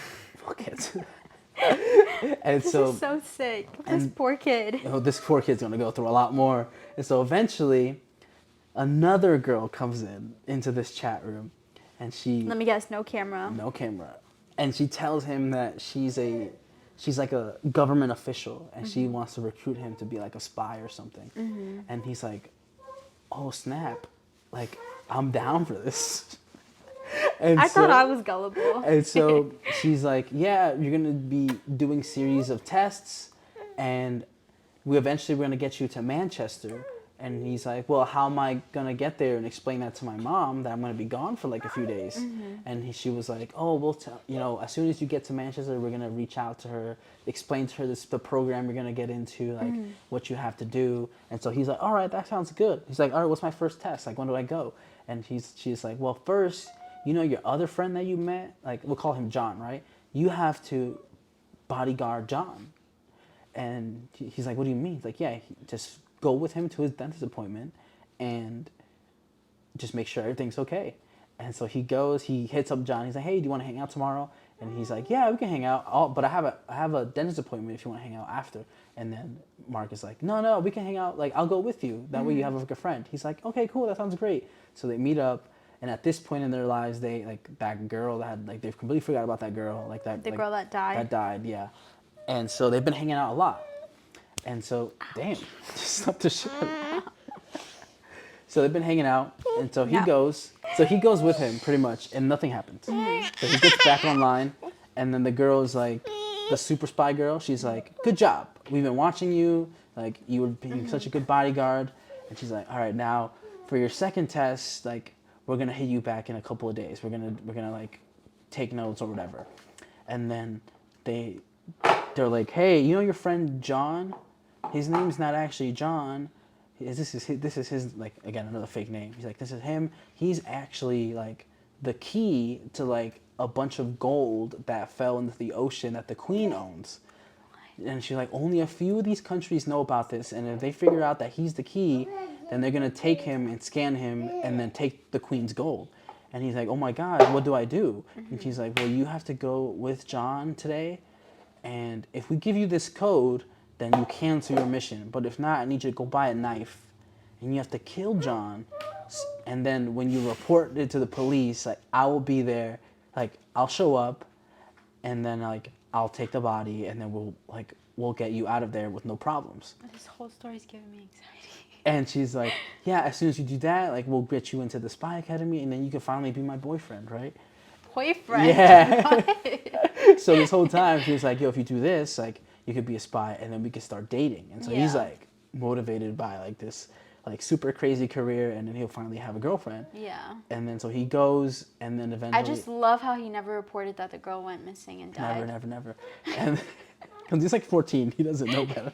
We'll get to that. And This so is so sick. This poor kid. this poor kid's gonna go through a lot more. And so eventually another girl comes into this chat room and she Let me guess, no camera. no camera. And she tells him that she's like a government official and she wants to recruit him to be like a spy or something. And he's like, oh snap, like I'm down for this. And I thought I was gullible. And so she's like, yeah, you're gonna be doing series of tests and we're gonna get you to Manchester. And he's like, well, how am I going to get there and explain that to my mom that I'm going to be gone for like a few days? And she was like, oh, we'll as soon as you get to Manchester, we're going to reach out to her, explain to her the program you're going to get into, like what you have to do. And so he's like, all right, that sounds good. He's like, all right, what's my first test? Like, when do I go? And she's like, well, first, your other friend that you met, like we'll call him John, right? You have to bodyguard John. And he's like, what do you mean? He's like, yeah, just go with him to his dentist appointment and just make sure everything's okay. And so he goes, he hits up John. He's like, hey, do you want to hang out tomorrow? And he's like, yeah, we can hang out. But I have a dentist appointment if you want to hang out after. And then Mark is like, no, we can hang out. Like, I'll go with you. That way you have like a friend. He's like, okay, cool. That sounds great. So they meet up. And at this point in their lives, they like that girl that had like they've completely forgot about that girl. Like that. The like, girl that died? That died, yeah. And so they've been hanging out a lot. And so, damn, just up to shit. So they've been hanging out, and so he goes. So he goes with him pretty much, and nothing happens. So he gets back online, and then the girl is like, the super spy girl. She's like, "Good job. We've been watching you. Like you were being such a good bodyguard." And she's like, "All right, now for your second test, like we're gonna hit you back in a couple of days. We're gonna like take notes or whatever." And then they're like, "Hey, your friend John? His name's not actually John. This is his, like, again, another fake name." He's like, "This is him. He's actually, like, the key to, like, a bunch of gold that fell into the ocean that the queen owns." And she's like, "Only a few of these countries know about this, and if they figure out that he's the key, then they're going to take him and scan him and then take the queen's gold." And he's like, "Oh, my God, what do I do?" And she's like, "Well, you have to go with John today, and if we give you this code, then you cancel your mission. But if not, I need you to go buy a knife. And you have to kill John. And then when you report it to the police, like, I will be there. Like, I'll show up. And then, like, I'll take the body. And then we'll get you out of there with no problems." This whole story's giving me anxiety. And she's like, "Yeah, as soon as you do that, like, we'll get you into the spy academy. And then you can finally be my boyfriend, right?" Boyfriend? Yeah. So this whole time, she was like, "Yo, if you do this, like, you could be a spy and then we could start dating." And so he's like motivated by like this like super crazy career, and then he'll finally have a girlfriend. Yeah. And then so he goes, and then eventually I just love how he never reported that the girl went missing and died. Never. And because he's like 14, he doesn't know better.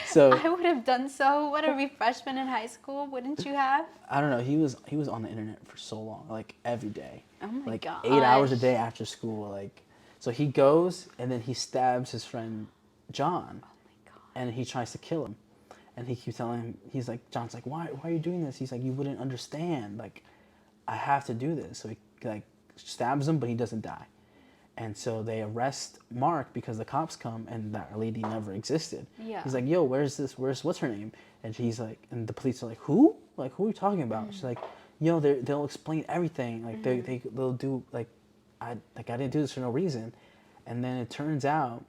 So I would have done so. What, are we freshmen in high school? Wouldn't you have? I don't know. He was on the internet for so long, like every day. Oh my like gosh. 8 hours a day after school. Like, so he goes and then he stabs his friend John. Oh my God. And he tries to kill him. And he keeps telling him, he's like, John's like, why are you doing this? He's like, you wouldn't understand. Like, I have to do this. So he like stabs him, but he doesn't die. And so they arrest Mark because the cops come and that lady never existed. Yeah. He's like, yo, what's her name? And she's like, and the police are like, who? Like, who are you talking about? She's like, yo, they'll explain everything. Like, they'll do, like, I didn't do this for no reason. And then it turns out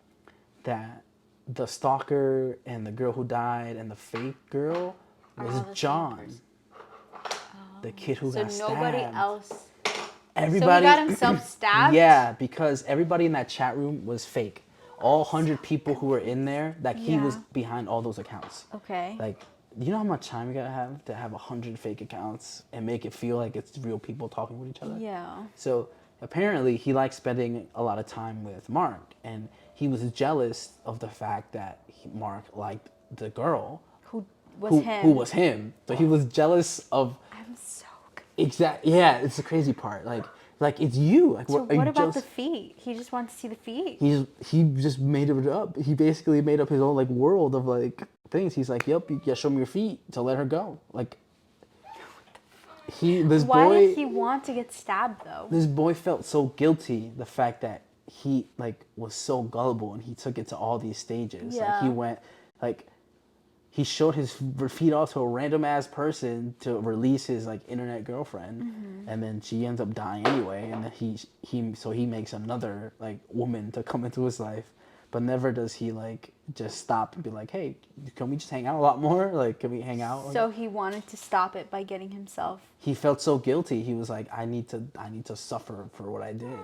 that the stalker and the girl who died and the fake girl was John, the kid who got stabbed. So nobody else. Everybody, so he got himself stabbed? Yeah, because everybody in that chat room was fake. All 100 people who were in there, that he was behind all those accounts. Okay. Like, you know how much time you gotta have 100 fake accounts and make it feel like it's real people talking with each other? Yeah. So apparently he liked spending a lot of time with Mark, and he was jealous of the fact that Mark liked the girl was him. Who was him. So he was jealous of I'm so good. yeah, it's the crazy part. Like it's you. Like So are you what about jealous? the feet? He just wants to see the feet. He just made it up. He basically made up his own like world of like things. He's like, "Yep, you gotta show me your feet to let her go." Like Why did he want to get stabbed though? this boy felt so guilty, the fact that he like was so gullible and he took it to all these stages. Like he Yeah. went like he showed his feet off to a random ass person to release his like internet girlfriend, and then she ends up dying anyway. And then he makes another like woman to come into his life, but never does he like just stop and be like, "Hey, can we just hang out a lot more? Like, can we hang out?" So he wanted to stop it by getting himself. He felt so guilty. He was like, I need to suffer for what I did.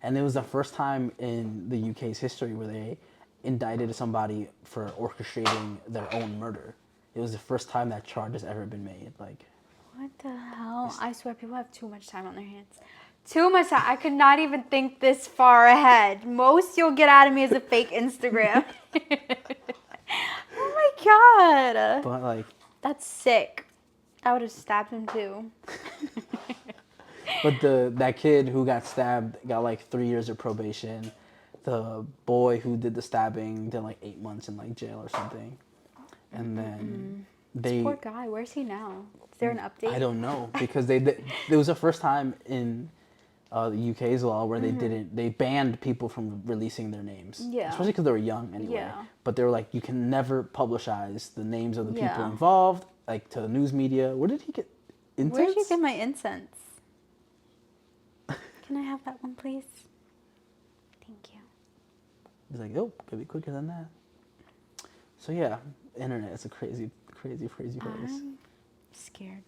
And it was the first time in the UK's history where they indicted somebody for orchestrating their own murder. It was the first time that charge has ever been made. Like, What the hell? I swear people have too much time on their hands. Too much time. I could not even think this far ahead. Most you'll get out of me is a fake Instagram. Oh my god. but like, That's sick. I would have stabbed him too. but that kid who got stabbed got like 3 years of probation. The boy who did the stabbing did like 8 months in like jail or something. And then This poor guy. Where's he now? Is there an update? I don't know, because it was the first time in the UK's law where they banned people from releasing their names. Yeah. Especially because they were young anyway. Yeah. But they were like, you can never publicize the names of the people Yeah. involved, like to the news media. Where did he get incense? Where did you get my incense? Can I have that one, please? Thank you. He's like, oh, could be quicker than that. So yeah, internet is a crazy, crazy, crazy place. I'm scared.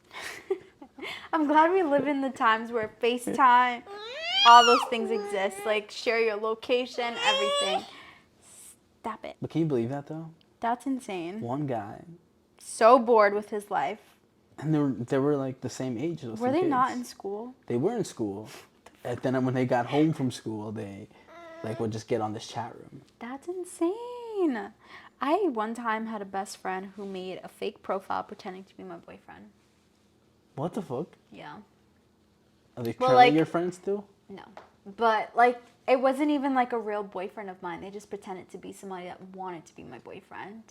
I'm glad we live in the times where FaceTime, all those things exist. Like share your location, everything. Stop it. But can you believe that though? That's insane. One guy, So bored with his life. and they were like the same age as Were some they kids. not in school? They were in school, and then when they got home from school, they like would just get on this chat room. That's insane. I one time had a best friend who made a fake profile pretending to be my boyfriend. What the fuck? Yeah. Are they Well, trolling like- your friends too? No. But like it wasn't even like a real boyfriend of mine. They just pretended to be somebody that wanted to be my boyfriend.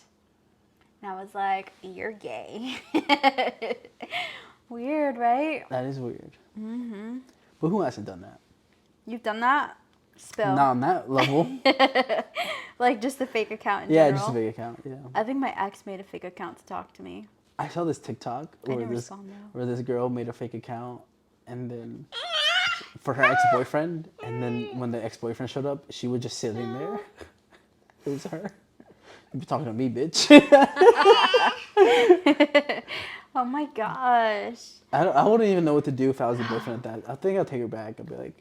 And I was like, you're gay. Weird, right? That is weird. Mm-hmm. But who hasn't done that? You've done that? Spill. Not on that level. Like just a fake account in Yeah, general. just a big account. Yeah. I think my ex made a fake account to talk to me. I saw this TikTok I never saw him though. where this girl made a fake account, and then for her ex-boyfriend, and then when the ex-boyfriend showed up, she was just sitting there. It was her. You be talking to me, bitch. Oh my gosh. I wouldn't even know what to do if I was the boyfriend at that. I think I'd take her back. I'd be like,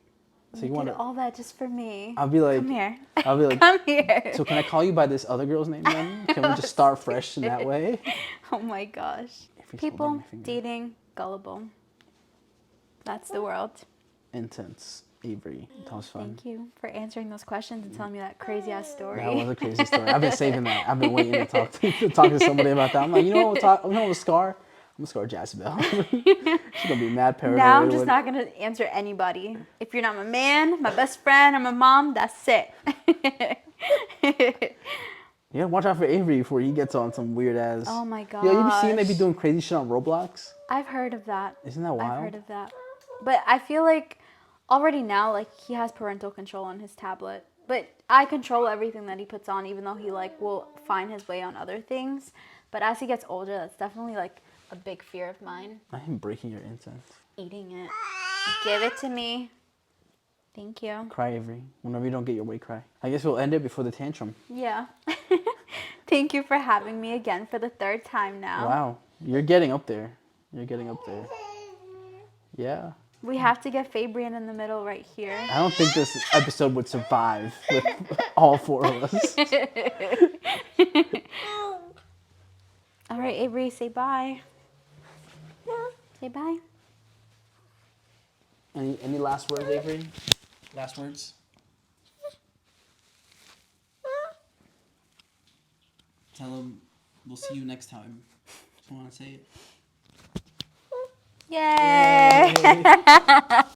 so you Did want to? all that just for me. I'll be like, Come here. I'll be like, Come here. so can I call you by this other girl's name then? Can we just start fresh in that way? Oh my gosh. Avery's holding People my finger. dating gullible. That's the world. Intense, Avery. That was fun. Thank you for answering those questions and telling me that crazy ass story. That was a crazy story. I've been saving that. I've been waiting to talk to somebody about that. I'm like, you know what? We'll scar. I'm gonna scar Jasabel. She's gonna be mad paranoid. Now I'm just not gonna answer anybody. If you're not my man, my best friend, or my mom, that's it. Yeah, watch out for Avery before he gets on some weird ass. Oh my Yeah, you be seeing they be gosh. doing crazy shit on Roblox. I've heard of that. Isn't that wild? I've heard of that. But I feel like already now, like he has parental control on his tablet. But I control everything that he puts on, even though he like will find his way on other things. But as he gets older, that's definitely like a big fear of mine. I am breaking your incense. Eating it. Give it to me. Thank you. Cry, Avery. Whenever you don't get your way, cry. I guess we'll end it before the tantrum. Yeah. Thank you for having me again for the third time now. Wow, you're getting up there. You're getting up there. Yeah. We have to get Fabian in the middle right here. I don't think this episode would survive with all four of us. All right, Avery, say bye. Say bye. Any last words, Avery? Last words? Tell him we'll see you next time. Just want to say it. Yay!